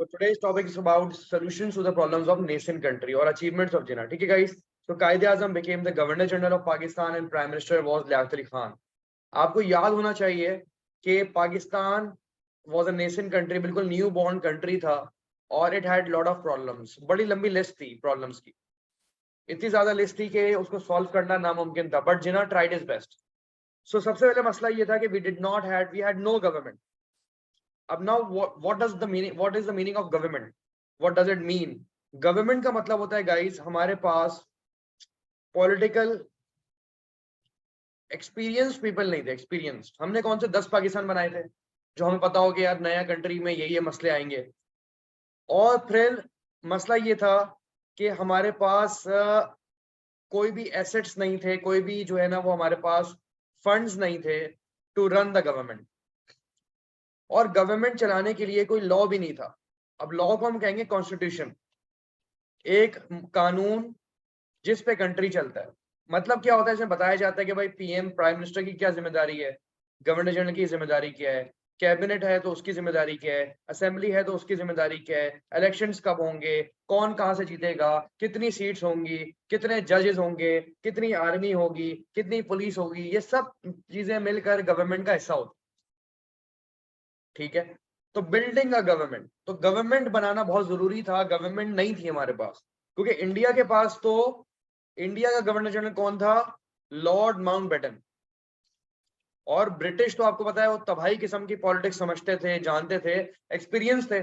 So today's topic is about solutions to the problems of nascent country or achievements of Jinnah. ठीक है guys? So Quaid-e-Azam became the Governor General of Pakistan and Prime Minister was Liaquat Ali Khan. आपको याद होना चाहिए कि Pakistan was a nascent country, बिल्कुल new born country था और it had lot of problems. बड़ी लंबी लिस्ट थी प्रॉब्लम्स की, इतनी ज्यादा लिस्ट थी कि उसको सॉल्व करना नामुमकिन था, but Jinnah tried is best. So सबसे पहले मसला ये था कि वी हैड नो गवर्नमेंट. अब now what does the meaning, what is the meaning of government, what does it mean? Government का मतलब होता है गाइस, हमारे पास पॉलिटिकल एक्सपीरियंस पीपल नहीं थे. एक्सपीरियंस हमने कौन से 10 पाकिस्तान बनाए थे जो हमें पता हो कि यार नया कंट्री में ये मसले आएंगे. और फिर मसला ये था कि हमारे पास कोई भी एसेट्स नहीं थे, कोई भी जो है ना वो हमारे पास फंड्स नहीं थे टू रन द गवर्नमेंट, और गवर्नमेंट चलाने के लिए कोई लॉ भी नहीं था. अब लॉ को हम कहेंगे कॉन्स्टिट्यूशन, एक कानून जिस पे कंट्री चलता है. मतलब क्या होता है, इसमें बताया जाता है कि भाई पीएम प्राइम मिनिस्टर की क्या जिम्मेदारी है, गवर्नर जनरल की जिम्मेदारी क्या है, कैबिनेट है तो उसकी जिम्मेदारी क्या है, असेंबली है तो उसकी जिम्मेदारी क्या है, इलेक्शंस कब होंगे, कौन कहां से जीतेगा, कितनी सीट्स होंगी, कितने जजेस होंगे, कितनी आर्मी होगी, कितनी पुलिस होगी, ये सब चीजें मिलकर गवर्नमेंट का हिस्सा होती. ठीक है, तो बिल्डिंग अ गवर्नमेंट, तो गवर्नमेंट बनाना बहुत जरूरी था. गवर्नमेंट नहीं थी हमारे पास, क्योंकि इंडिया के पास तो इंडिया का गवर्नर जनरल कौन था? Lord Mountbatten. और ब्रिटिश तो आपको पता है वो तबाही किस्म की पॉलिटिक्स समझते थे, जानते थे, एक्सपीरियंस थे.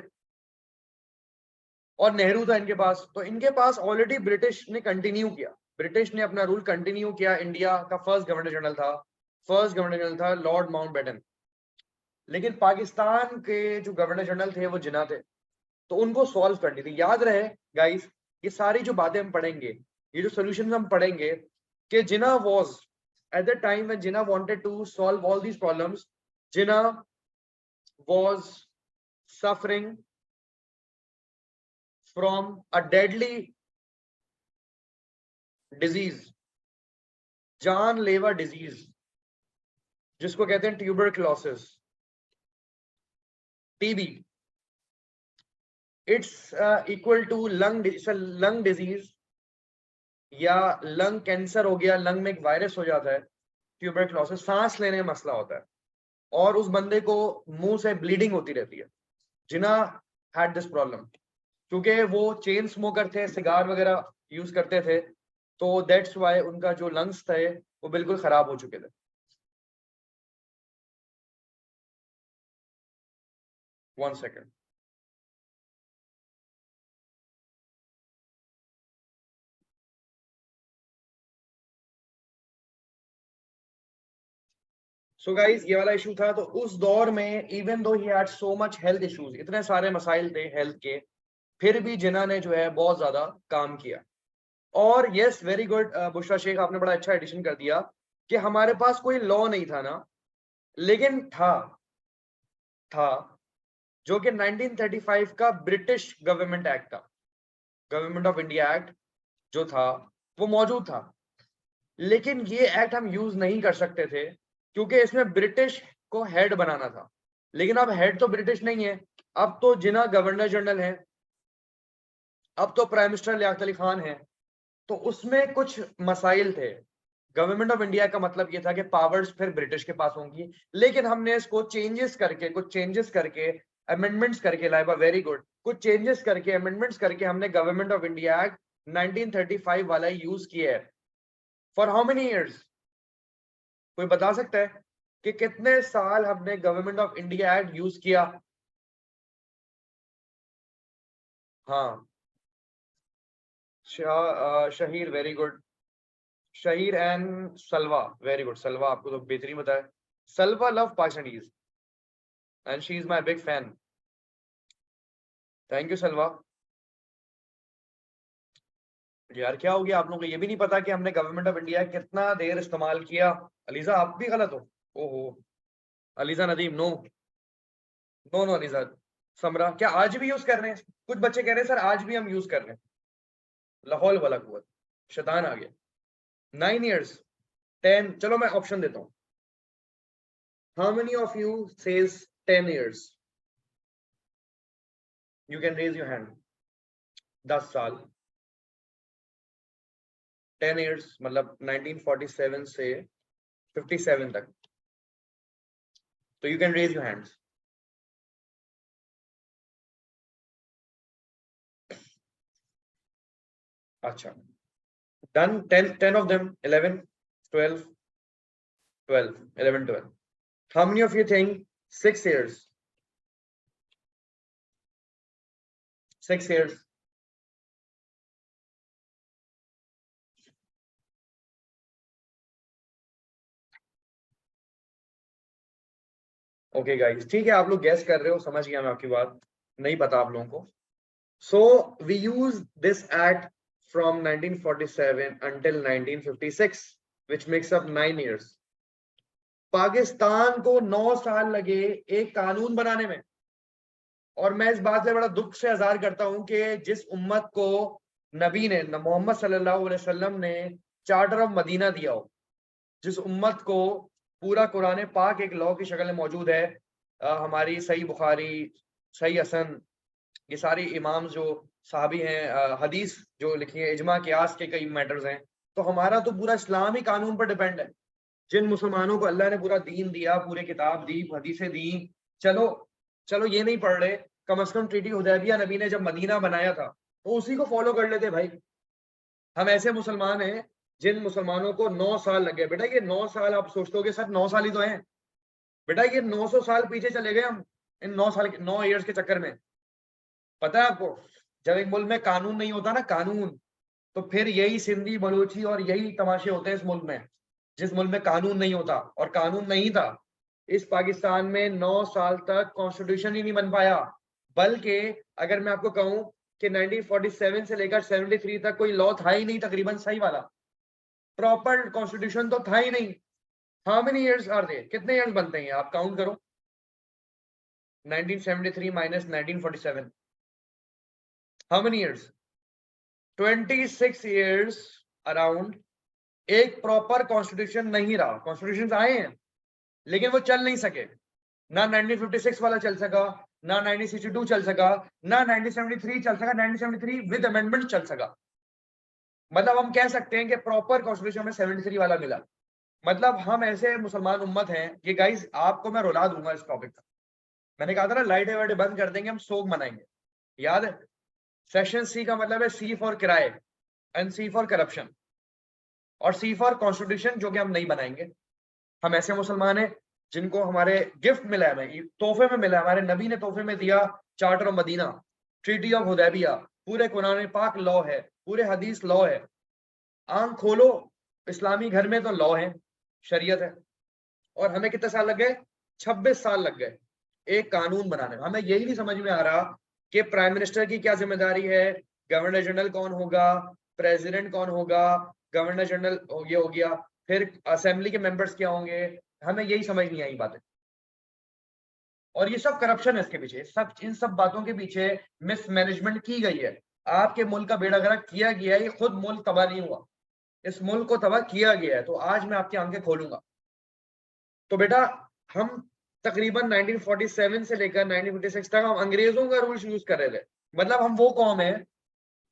और नेहरू था इनके पास, तो इनके पास ऑलरेडी ब्रिटिश ने कंटिन्यू किया, ब्रिटिश ने अपना रूल कंटिन्यू किया. इंडिया का फर्स्ट गवर्नर जनरल था लॉर्ड माउंटबेटन. लेकिन पाकिस्तान के जो गवर्नर जनरल थे वो जिन्ना थे, तो उनको सॉल्व करनी थी. याद रहे गाइस, ये सारी जो बातें हम पढ़ेंगे, ये जो सोल्यूशन हम पढ़ेंगे, कि जिन्ना was at the time when Jinnah wanted to solve all these problems, Jinnah was suffering from a deadly disease, जानलेवा डिजीज, जिसको कहते हैं tuberculosis, TB. It's equal to lung disease, या लंग कैंसर हो गया, लंग में एक वायरस हो जाता है, ट्यूबरक्लोसिस, सांस लेने में मसला होता है, और उस बंदे को मुंह से ब्लीडिंग होती रहती है. जिन्ना हैड दिस प्रॉब्लम, क्योंकि वो चेन स्मोकर थे, सिगार वगैरह यूज करते थे, तो दैट्स व्हाई उनका जो लंग्स थे वो बिल्कुल खराब हो चुके थे. One second. सो गाइस, ये वाला इशू था. तो उस दौर में even though he had so much health issues, इतने सारे मसाइल थे हेल्थ के, फिर भी जिन्ना ने जो है बहुत ज्यादा काम किया. और yes, very good Bushra Sheikh, आपने बड़ा अच्छा एडिशन कर दिया कि हमारे पास कोई लॉ नहीं था ना, लेकिन था जो कि 1935 का ब्रिटिश गवर्नमेंट एक्ट था, गवर्नमेंट ऑफ इंडिया एक्ट जो था वो मौजूद था. लेकिन ये एक्ट हम यूज नहीं कर सकते थे क्योंकि इसमें ब्रिटिश को हेड बनाना था. लेकिन अब हेड तो ब्रिटिश नहीं है, अब तो जिन्ना गवर्नर जनरल है, अब तो प्राइम मिनिस्टर लियाकत अली खान है. तो उसमें कुछ मसाइल थे. गवर्नमेंट ऑफ इंडिया का मतलब ये था कि पावर्स फिर ब्रिटिश के पास होंगी, लेकिन हमने इसको कुछ चेंजेस करके अमेंडमेंट्स करके, लाइबा वेरी गुड, कुछ चेंजेस करके अमेंडमेंट्स करके हमने गवर्नमेंट ऑफ इंडिया एक्ट 1935 वाला यूज किया है. For how many years? कोई बता सकता है कि कितने साल हमने government of India act use किया? हाँ, Shaheer, very good. Shaheer and Salwa, very good. Salwa आपको तो बेहतरीन बताया. Salwa love Pakistanis and she is my big fan. Thank you Salwa. यार क्या हो गया आप लोगों को ये भी नहीं पता कि हमने गवर्नमेंट ऑफ इंडिया कितना देर इस्तेमाल किया? अलीजा आप भी गलत हो. ओहो, Aliza Nadeem, no no no. Aliza Samra, क्या आज भी यूज कर रहे हैं? कुछ बच्चे कह रहे हैं सर आज भी हम यूज कर रहे हैं. लाहौल वाला कुवत, शैतान आ गया. 9 years, 10, चलो मैं ऑप्शन देता हूँ. How many of you says 10 years? You can raise your hand. 10 साल, 10 years, मतलब 1947 से 57 तक। तो you can raise your hands. अच्छा, done। 10 of them, 11, 12, 12, 11, 12. How many of you think 6 years? 6 years. Okay guys, ठीक है, आप लोग गैस कर रहे हो, समझ गया मैं आपकी बात, नहीं पता आप लोगों को। So we use this act from 1947 until 1956, which makes up 9 years. Pakistan को 9 साल लगे एक कानून बनाने में। और मैं इस बात से बड़ा दुख से इज़हार करता हूं कि जिस उम्मत को नबी ने, मोहम्मद सल्लल्लाहु अलैहि वसल्लम ने चार्टर ऑफ मदीना दिया हो, जिस उम्मत को पूरा कुरान पाक एक लॉ की शक्ल में मौजूद है, हमारी सही बुखारी, सही हसन, ये सारी इमाम जो साहबी हैं, हदीस जो लिखी है, इजमा कियास के कई मैटर्स हैं, तो हमारा तो पूरा इस्लाम ही कानून पर डिपेंड है। जिन मुसलमानों को अल्लाह ने पूरा दीन दिया, पूरे किताब दी, हदीसें दी, चलो चलो ये नहीं पढ़ रहे, कम से कम ट्रीटी हुदैबिया नबी ने जब मदीना बनाया था तो उसी को फॉलो कर लेते भाई। हम ऐसे मुसलमान हैं जिन मुसलमानों को 9 साल लग गए। बेटा ये 9 साल आप सोचते हो कि सर 9 साल ही तो हैं, बेटा ये 900 साल पीछे चले गए हम इन 9 ईयर्स के चक्कर में। पता है आपको, जब एक मुल्क में कानून नहीं होता ना, कानून, तो फिर यही सिंधी बलूची और यही तमाशे होते हैं इस मुल्क में। जिस मुल्क में कानून नहीं होता, और कानून नहीं था, इस पाकिस्तान में 9 साल तक कॉन्स्टिट्यूशन ही नहीं बन पाया। बल्कि अगर मैं आपको कहूं कि 1947 से लेकर 73 तक कोई लॉ था ही नहीं तकरीबन सही वाला, प्रॉपर कॉन्स्टिट्यूशन तो था ही नहीं। How many years are they, कितने इयर्स बनते हैं आप काउंट करो। 1973 minus 1947, how many years? 26 years around. एक प्रॉपर कॉन्स्टिट्यूशन नहीं रहा। कॉन्स्टिट्यूशन आए हैं लेकिन वो चल नहीं सके। ना 1956 वाला चल सका, ना 1962 चल सका, ना 1973 चल सका। 1973 विद अमेंडमेंट चल सका। मतलब हम कह सकते हैं कि प्रॉपर कॉन्स्टिट्यूशन में 73 वाला मिला। मतलब हम ऐसे मुसलमान उम्मत हैं, ये गाइस आपको मैं रुला दूंगा इस टॉपिक पर। मैंने कहा था ना लाइटें वाइटें बंद कर देंगे, हम सोग मनाएंगे, याद है? सेक्शन सी का मतलब है सी फॉर किराए एंड सी फॉर करप्शन, और सी फॉर कॉन्स्टिट्यूशन, जो कि हम नहीं बनाएंगे। हम ऐसे मुसलमान हैं जिनको हमारे गिफ्ट मिला है, हमें तोहफे में मिला है, हमारे नबी ने तोहफे में दिया charter of Medina, treaty of Hudaibiya, पूरे कुरान पाक लॉ है, पूरे हदीस लॉ है। आंख खोलो, इस्लामी घर में तो लॉ है, शरीयत है। और हमें कितने साल लग गए? 26 साल लग गए एक कानून बनाने में। हमें यही नहीं समझ में आ रहा कि प्राइम मिनिस्टर की क्या जिम्मेदारी है, गवर्नर जनरल कौन होगा, प्रेसिडेंट कौन होगा, गवर्नर जनरल ये हो गया, फिर असेंबली के मेंबर्स क्या होंगे। हमें यही समझ नहीं आई बातें। और ये सब करप्शन है इसके पीछे, सब इन सब बातों के पीछे मिसमैनेजमेंट की गई है। आपके मुल्क का बेड़ा गर्क किया गया है, ये खुद मुल्क तबाह नहीं हुआ, इस मुल्क को तबाह किया गया है। तो आज मैं आपकी आंखें खोलूंगा। तो बेटा हम तकरीबन 1947 से लेकर 1956 तक हम अंग्रेजों का रूल्स यूज कर रहे थे। मतलब हम वो कौम है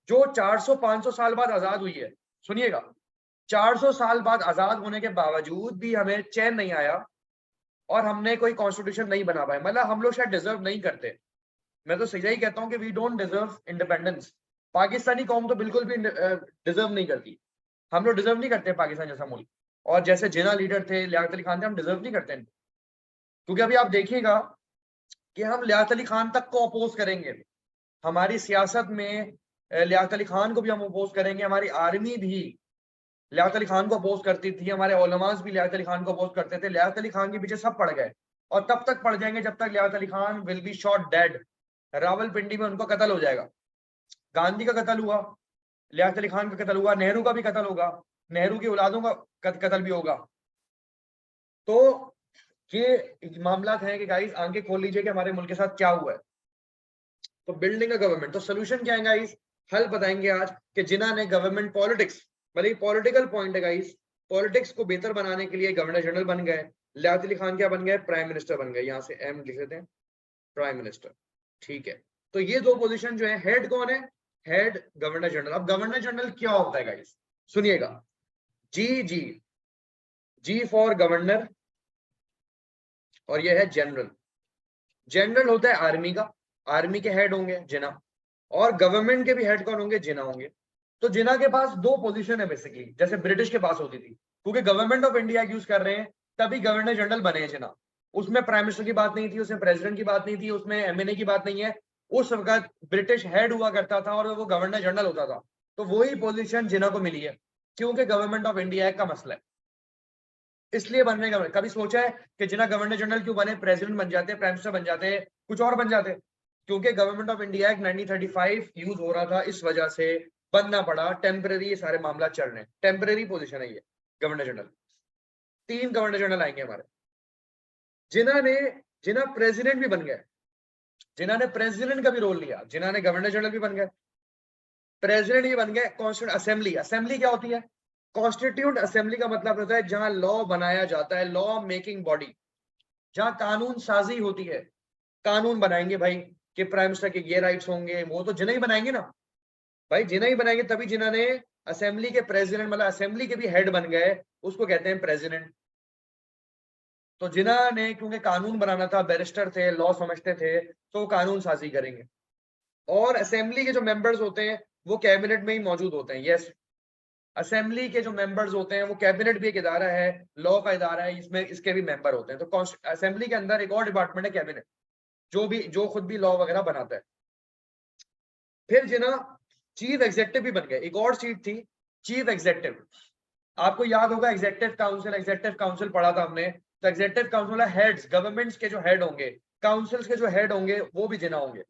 जो 400-500 साल बाद आजाद हुई है। सुनिएगा, 400 साल बाद आजाद होने के बावजूद भी हमें चैन नहीं आया और हमने कोई कॉन्स्टिट्यूशन नहीं बना पाए। मतलब हम लोग शायद डिजर्व नहीं करते। मैं तो सही कहता हूँ कि we don't deserve independence. Pakistani कौम तो बिल्कुल भी डिजर्व नहीं करती। हम लोग डिजर्व नहीं करते पाकिस्तान जैसा मुल्क। और जैसे जिना लीडर थे, लियाकत अली खान थे, हम डिजर्व नहीं करते। क्योंकि अभी आप देखिएगा कि हम लियाकत अली खान तक को अपोज करेंगे, हमारी सियासत में लियाकत अली खान को भी हम अपोज करेंगे, हमारी आर्मी भी लियाकत अली खान को अपोज करती थी, हमारे उलमास भी लियाकत अली खान को अपोज करते थे। लियाकत अली खान के पीछे सब पड़ गए और तब तक पड़ जाएंगे जब तक Liaquat Ali Khan will be shot dead. Rawalpindi में उनको कत्ल हो जाएगा। गांधी का कत्ल हुआ, लियाकत अली खान का कत्ल हुआ, नेहरू का भी कत्ल होगा, नेहरू की औलादों का कत्ल भी होगा। तो ये मामला है कि गाइस आंखें खोल लीजिए कि हमारे मुल्क के साथ क्या हुआ है। तो बिल्डिंग अ गवर्नमेंट, तो सोल्यूशन क्या है गाइस? हल बताएंगे आज कि जिन्हों ने गवर्नमेंट पॉलिटिक्स, मतलब पॉलिटिकल पॉइंट है गाइस, पॉलिटिक्स को बेहतर बनाने के लिए गवर्नर जनरल बन गए। लियाकत अली खान क्या बन गए? प्राइम मिनिस्टर बन गए। यहाँ से एम लिख लेते हैं, प्राइम मिनिस्टर, ठीक है। तो ये दो पोजीशन जो है, हेड कौन है? Head governor general. अब गवर्नर जनरल क्या होता है गाइस, सुनिएगा। जी जी, जी फॉर गवर्नर, और ये है जनरल। जनरल होता है आर्मी का, आर्मी के हेड होंगे जिना, और गवर्नमेंट के भी हेड कौन होंगे? जिना होंगे। तो जिना के पास दो पोजीशन है बेसिकली, जैसे ब्रिटिश के पास होती थी, क्योंकि गवर्नमेंट ऑफ इंडिया यूज कर रहे हैं तभी गवर्नर जनरल बने हैं जिना। उसमें प्राइम मिनिस्टर की बात नहीं थी, उसमें प्रेसिडेंट की बात नहीं थी, उसमें एमएनए की बात नहीं है। उस वक्त ब्रिटिश हेड हुआ करता था और वो गवर्नर जनरल होता था। तो वही पोजीशन जिना को मिली है, क्योंकि गवर्नमेंट ऑफ इंडिया का मसला है, इसलिए बनने का। कभी सोचा है कि जिना गवर्नर जनरल क्यों बने? प्रेसिडेंट बन जाते, प्राइम मिनिस्टर बन जाते, कुछ और बन जाते। क्योंकि government of India act 1935 use हो रहा था, इस वजह से बनना पड़ा। टेम्पररी ये सारे मामला चल रहे हैं, टेम्पररी पोजीशन है ये गवर्नर जनरल। 3 गवर्नर जनरल आएंगे हमारे, जिन्ना प्रेसिडेंट भी बन गए, जिन्होंने प्रेसिडेंट का भी रोल लिया, जिन्होंने गवर्नर जनरल भी बन गए, प्रेसिडेंट भी बन गए। कॉन्स्टिट्यूंट असेंबली, असेंबली क्या होती है? कॉन्स्टिट्यूंट असेंबली का मतलब होता है जहां लॉ बनाया जाता है, लॉ मेकिंग बॉडी, जहां कानून साजी होती है। कानून बनाएंगे भाई कि प्राइम मिनिस्टर के ये राइट्स होंगे, वो तो जिन्हें ही बनाएंगे ना भाई, जिन्हें ही बनाएंगे। तभी जिन्होंने असेंबली के प्रेसिडेंट, मतलब असेंबली के भी हेड बन गए, उसको कहते हैं प्रेसिडेंट। तो जिन्होंने, क्योंकि कानून बनाना था, बैरिस्टर थे, लॉ समझते थे, तो कानून साजी करेंगे। और असेंबली के जो मेंबर्स होते हैं वो कैबिनेट में ही मौजूद होते हैं। यस, असेंबली के जो मेंबर्स होते हैं वो, कैबिनेट भी एक इदारा है, लॉ का इदारा है, इसमें इसके भी मेंबर होते हैं। तो असेंबली के अंदर एक और डिपार्टमेंट है कैबिनेट, जो खुद भी लॉ वगैरह बनाता है। फिर जिना चीफ एग्जेक्टिव भी बन गए। एक और सीट थी, चीफ एग्जेक्टिव। आपको याद होगा एग्जेक्टिव काउंसिल, एग्जेक्टिव काउंसिल पढ़ा था हमने। तो एग्जेक्टिव काउंसिल हेड्स, गवर्नमेंट्स के जो हेड होंगे, काउंसिल्स के जो हेड होंगे, वो भी जिना होंगे।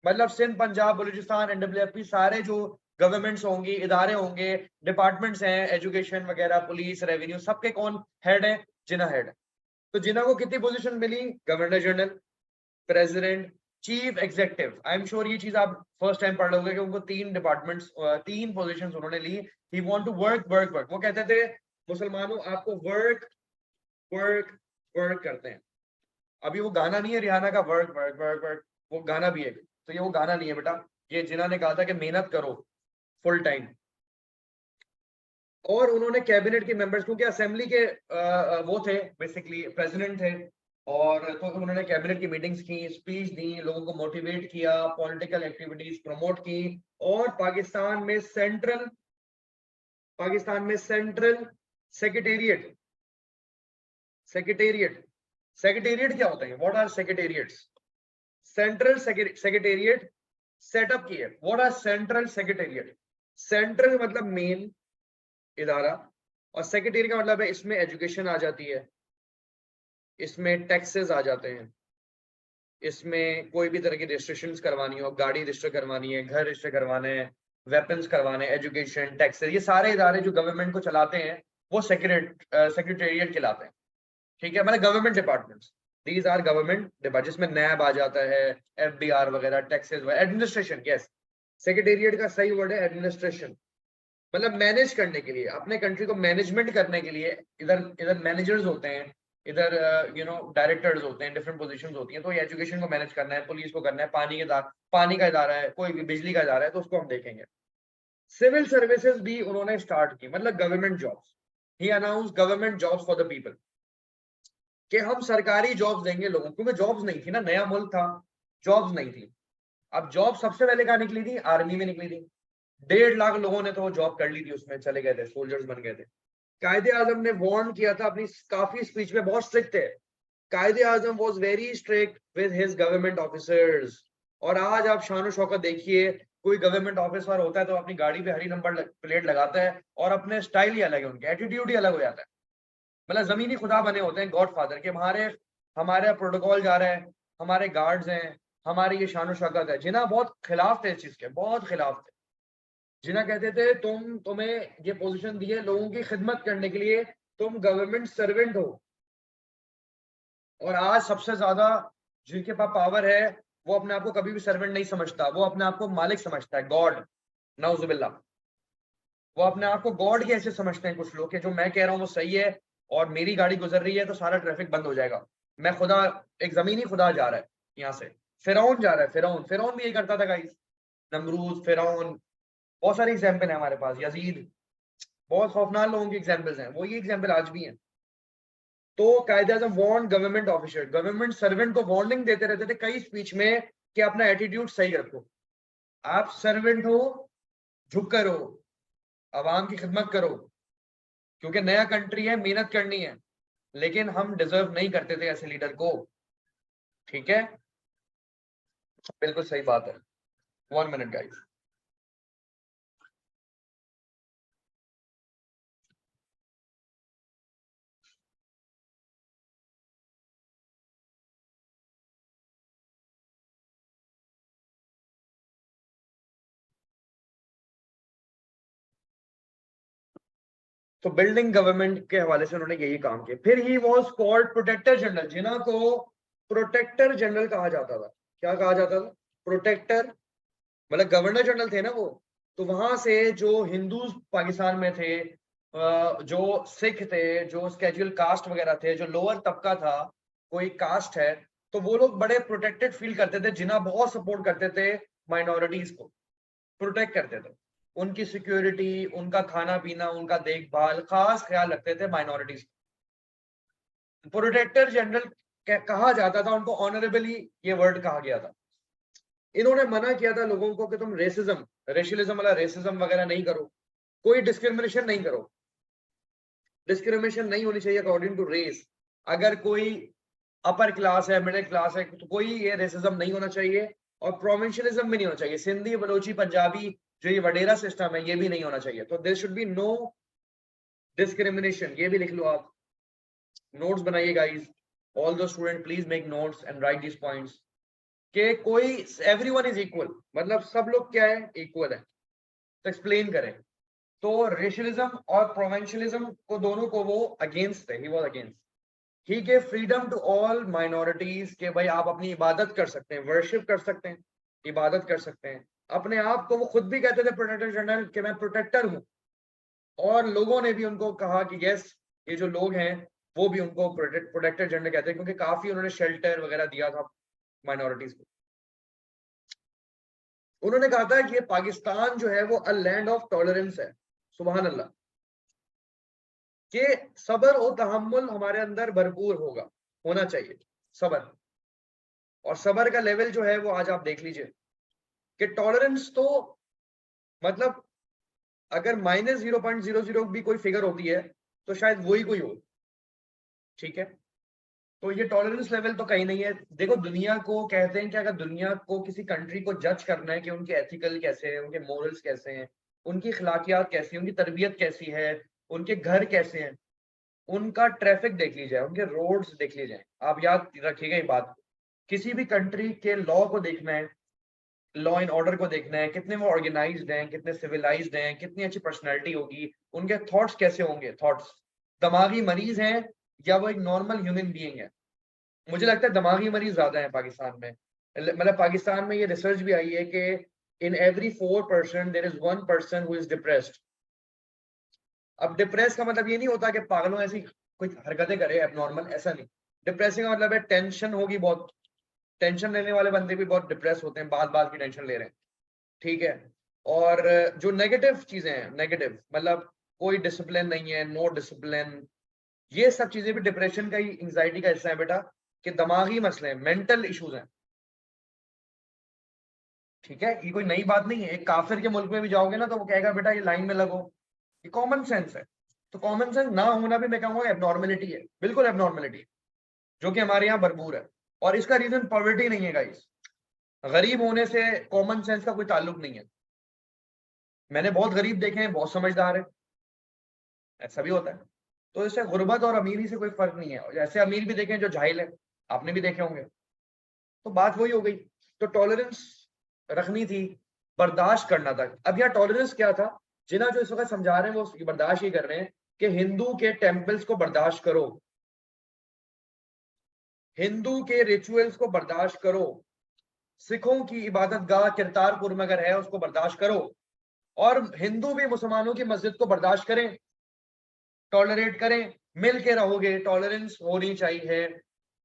मतलब सिंध, पंजाब, बलूचिस्तान, एनडब्ल्यूएफपी, सारे जो गवर्नमेंट्स होंगी, इदारे होंगे, डिपार्टमेंट्स हैं, एजुकेशन वगैरह, पुलिस, रेवेन्यू, सबके कौन हेड है? जिना हेड। तो जिना को कितनी पोजीशन मिली? Governor general, president, chief executive. I am sure ये चीज आप फर्स्ट टाइम पढ़ लोगे कि उनको 3 डिपार्टमेंट्स, 3 पोजीशंस उन्होंने ली। He want to work work work. वो कहते थे मुसलमानों, आपको वर्क वर्क वर्क करते हैं। अभी वो गाना नहीं है रिहाना का, वर्क वर्क वर्क वर्क, वो गाना भी है। तो ये वो गाना नहीं है बेटा, ये जिन्हों ने कहा था कि मेहनत करो फुल टाइम। और उन्होंने कैबिनेट के मेंबर्स, क्योंकि असेंबली के वो थे बेसिकली, प्रेसिडेंट थे, और तो उन्होंने कैबिनेट की मीटिंग्स की, स्पीच दी, लोगों को मोटिवेट किया, पॉलिटिकल एक्टिविटीज प्रमोट की। और पाकिस्तान में सेंट्रल सेक्रेटेरिएट, सेक्रेटेरिएट सेक्रेटेरिएट क्या होता है? What are secretariats? Central secretariat setup किए। What are central secretariat? Central मतलब मेन इदारा, और सेक्रेटेरी का मतलब है इसमें एजुकेशन आ जाती है, इसमें टैक्सेस आ जाते हैं, इसमें कोई भी तरह की रजिस्ट्रेशन करवानी हो, गाड़ी रजिस्टर करवानी है, घर रजिस्टर करवाने हैं, वेपन्स करवाने, एजुकेशन, टैक्सेस, ये सारे इदारे जो गवर्नमेंट को चलाते हैं वो सेक्रेटेरिएट कहलाते हैं। ठीक है, मतलब government departments, these are government department, जिसमें नैब आ जाता है, एफडीआर वगैरह, टैक्सेस वगैरह, एडमिनिस्ट्रेशन। यस, सेक्रेटेरिएट का सही वर्ड है एडमिनिस्ट्रेशन, मतलब मैनेज करने के लिए, अपने कंट्री को मैनेजमेंट करने के लिए। इधर इधर मैनेजर्स होते हैं, इधर डायरेक्टर्स होते हैं, डिफरेंट पोजीशंस होती हैं। तो ये एजुकेशन को मैनेज करना है, पुलिस को करना है, पानी का इदारा है, कोई भी बिजली का इदारा है, तो उसको हम देखेंगे। सिविल सर्विसेज भी उन्होंने स्टार्ट की, मतलब government jobs. He announce government jobs for the people, कि हम सरकारी जॉब्स देंगे लोगों को, क्योंकि जॉब्स नहीं थी ना, नया मुल्क था, जॉब्स नहीं थी। अब जॉब सबसे पहले कहाँ निकली थी? आर्मी में निकली थी। 1.5 लाख लोगों ने तो वो जॉब कर ली थी, उसमें चले गए थे, सोल्जर्स बन गए थे। कायदे आजम ने वार्न किया था अपनी काफी स्पीच में, बहुत स्ट्रिक्ट है। Quaid e Azam was very strict with his government officers. और आज आप शान शौकत देखिए, कोई गवर्नमेंट ऑफिसर होता है तो अपनी गाड़ी पे हरी नंबर प्लेट लगाता है, और अपने स्टाइल ही अलग है, उनके एटीट्यूड ही अलग हो जाता है। मतलब जमीनी खुदा बने होते हैं, गॉड फादर के। हमारे हमारे प्रोटोकॉल जा रहा है, हमारे गार्ड्स हैं, हमारी ये शान शौकत है। जिना बहुत खिलाफ थे इस चीज के, बहुत खिलाफ थे। जिना कहते थे तुम्हें ये पोजीशन दी है लोगों की खिदमत करने के लिए, तुम गवर्नमेंट सर्वेंट हो। और आज सबसे ज्यादा जिनके पास पावर है, वो अपने आप को कभी भी सर्वेंट नहीं समझता, वो अपने आप को मालिक समझता है, गॉड, नाउजुबिल्ला। वो अपने आप को गॉड के ऐसे समझते हैं कुछ लोग, कि जो मैं कह रहा हूँ वो सही है, और मेरी गाड़ी गुजर रही है तो सारा ट्रैफिक बंद हो जाएगा। मैं खुदा, एक जमीनी खुदा जा रहा है यहाँ से, फिरौन जा रहा है, फिरौन भी यही करता था गाइस, नमरूद, फिरौन, बहुत सारे एग्जाम्पल है हमारे पास, यजीद, बहुत खौफनाक लोगों की एग्जाम्पल्स हैं, वो ये एग्जाम्पल आज भी हैं। तो Quaid e Azam warn government officer, government servant को वार्निंग देते रहते थे कई स्पीच में कि अपना एटीट्यूड सही रखो, आप सर्वेंट हो, झुक कर हो, आवाम की खिदमत करो, क्योंकि नया कंट्री है, मेहनत करनी है, लेकिन हम डिजर्व नहीं करते थे ऐसे लीडर को। ठीक है, बिल्कुल सही बात है। 1 मिनट गाइस। तो बिल्डिंग गवर्नमेंट के हवाले से उन्होंने यही काम किया। फिर he was called protector general, Jinnah को प्रोटेक्टर जनरल कहा जाता था। क्या कहा जाता था? प्रोटेक्टर, मतलब गवर्नर जनरल थे ना वो। तो वहां से जो हिंदू पाकिस्तान में थे, जो सिख थे, जो स्केड्यूल कास्ट वगैरह थे, जो लोअर तबका था, कोई कास्ट है, तो वो लोग बड़े प्रोटेक्टेड फील करते थे। जिन्ना बहुत सपोर्ट करते थे माइनॉरिटीज को, प्रोटेक्ट करते थे, उनकी सिक्योरिटी, उनका खाना पीना, उनका देखभाल, खास ख्याल रखते थे माइनॉरिटीज। प्रोटेक्टर जनरल कहा जाता था उनको, ऑनरेबली ये वर्ड कहा गया था। इन्होंने मना किया था लोगों को कि तुम रेसिज्म, रेशियलिज्म वाला रेसिज्म वगैरह नहीं करो, कोई डिस्क्रिमिनेशन नहीं करो, डिस्क्रिमिनेशन नहीं होनी चाहिए अकॉर्डिंग टू रेस। अगर कोई अपर क्लास है, मिडिल क्लास है, तो कोई ये रेसिज्म नहीं होना चाहिए, और प्रोविंशियलिज्म भी नहीं होना चाहिए। सिंधी, बलोची, पंजाबी, जो ये वडेरा सिस्टम है, ये भी नहीं होना चाहिए। तो there should be no discrimination, ये भी लिख लो आप, नोट्स बनाइए guys, all the student please make notes and write this points, कि कोई, एवरीवन इज इक्वल, मतलब सब लोग क्या है, इक्वल है। तो एक्सप्लेन करें। तो रेशियलिज्म और प्रोविंशियलिज्म को, दोनों को वो अगेंस्ट थे, he was against. He gave freedom to all minorities, के भाई आप अपनी इबादत कर सकते हैं, वर्शिप कर सकते हैं, इबादत कर सकते हैं। अपने आप को वो खुद भी कहते थे प्रोटेक्टर जनरल कि मैं प्रोटेक्टर हूँ, और लोगों ने भी उनको कहा कि यस, ये जो लोग हैं वो भी उनको प्रोटेक्टर जनरल कहते हैं, क्योंकि काफी उन्होंने शेल्टर वगैरह दिया था माइनॉरिटीज को। उन्होंने कहा था कि ये पाकिस्तान जो है वो अ लैंड ऑफ टॉलरेंस है, सुभान अल्लाह, कि सब्र और तहम्मुल हमारे अंदर भरपूर होगा, होना चाहिए सब्र। और सब्र का लेवल जो है वो आज आप देख लीजिए, कि टॉलरेंस तो, मतलब अगर -0.00 भी कोई फिगर होती है तो शायद वही कोई हो। ठीक है, तो ये टॉलरेंस लेवल तो कहीं नहीं है। देखो, दुनिया को कहते हैं कि अगर दुनिया को किसी कंट्री को जज करना है कि उनके एथिकल कैसे हैं, उनके मोरल्स कैसे हैं, उनकी अखलाकियात कैसी हैं, उनकी तरबियत कैसी है, उनके घर कैसे हैं, उनका ट्रैफिक देख लीजिए, उनके रोड्स देख लीजिए। आप याद रखिएगा ये बात, किसी भी कंट्री के लॉ को देखना है, लॉ एंड ऑर्डर को देखना है, कितने वो ऑर्गेनाइज्ड हैं, कितने सिविलाइज्ड हैं, कितनी अच्छी पर्सनैलिटी होगी, उनके थॉट्स कैसे होंगे, थॉट्स, दिमागी मरीज हैं या वो एक नॉर्मल ह्यूमन बीइंग है। मुझे लगता है दिमागी मरीज ज्यादा है पाकिस्तान में। मतलब पाकिस्तान में ये रिसर्च भी आई है कि in every 4% there is 1 person who is depressed. अब डिप्रेस का मतलब ये नहीं होता कि पागलों ऐसी कोई हरकतें करे एबनॉर्मल, ऐसा नहीं। डिप्रेसिंग का मतलब है टेंशन होगी बहुत, टेंशन लेने वाले बंदे भी बहुत डिप्रेस होते हैं, बात बात की टेंशन ले रहे हैं। ठीक है, और जो नेगेटिव चीजें हैं, नेगेटिव मतलब कोई डिसिप्लिन नहीं है, नो डिसिप्लिन, ये सब चीजें भी डिप्रेशन का ही, एंजाइटी का हिस्सा है बेटा, कि दिमागी मसले हैं, मेंटल इश्यूज हैं। ठीक है, ये कोई नई बात नहीं है। एक काफिर के मुल्क में भी जाओगे ना तो वो कहेगा बेटा ये लाइन में लगो, ये कॉमन सेंस है। तो कॉमन सेंस ना होना भी मैं कहूंगा एबनॉर्मेलिटी है, बिल्कुल एबनॉर्मेलिटी है, जो कि हमारे यहाँ भरपूर है। और इसका रीजन पॉवर्टी नहीं है गाइस, गरीब होने से कॉमन सेंस का कोई ताल्लुक नहीं है। मैंने बहुत गरीब देखे हैं, बहुत समझदार है, ऐसा भी होता है। तो इससे गुर्बत और अमीरी से कोई फर्क नहीं है। और ऐसे अमीर भी देखे हैं जो जाहिल है, आपने भी देखे होंगे। तो बात वही हो गई। तो टॉलरेंस रखनी थी, बर्दाश्त करना था। अब यहाँ टॉलरेंस क्या था, जिन्ना जो इस वक्त समझा रहे हैं वो बर्दाश्त ही कर रहे हैं कि हिंदू के टेम्पल्स को बर्दाश्त करो, हिंदू के रिचुअल्स को बर्दाश्त करो, सिखों की इबादत गाह करतारपुर में अगर है उसको बर्दाश्त करो, और हिंदू भी मुसलमानों की मस्जिद को बर्दाश्त करें, टॉलरेट करें, मिल के रहोगे, टॉलरेंस होनी चाहिए।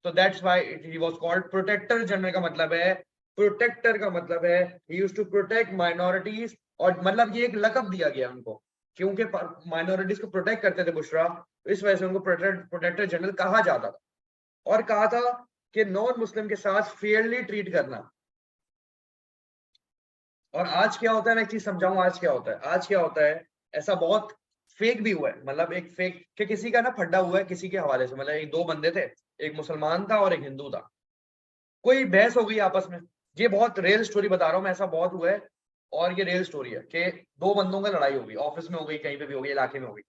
तो that's why he was called protector general. का मतलब है प्रोटेक्टर का मतलब है he used to protect minorities, और मतलब ये एक लकब दिया गया उनको क्योंकि माइनॉरिटीज को प्रोटेक्ट करते थे बुशरा, इस वजह से उनको प्रोटेक्टर जनरल कहा जाता था। और कहा था कि नॉन मुस्लिम के साथ फेयरली ट्रीट करना। और आज क्या होता है, मैं एक चीज समझाऊं, आज क्या होता है, आज क्या होता है, ऐसा बहुत फेक भी हुआ है, मतलब एक फेक कि किसी का ना फड्डा हुआ है किसी के हवाले से, मतलब एक दो बंदे थे, एक मुसलमान था और एक हिंदू था, कोई बहस हो गई आपस में, ये बहुत रियल स्टोरी बता रहा हूँ मैं, ऐसा बहुत हुआ है और ये रियल स्टोरी है कि दो बंदों का लड़ाई हो गई, ऑफिस में हो गई, कहीं पे भी हो गई, इलाके में हो गई,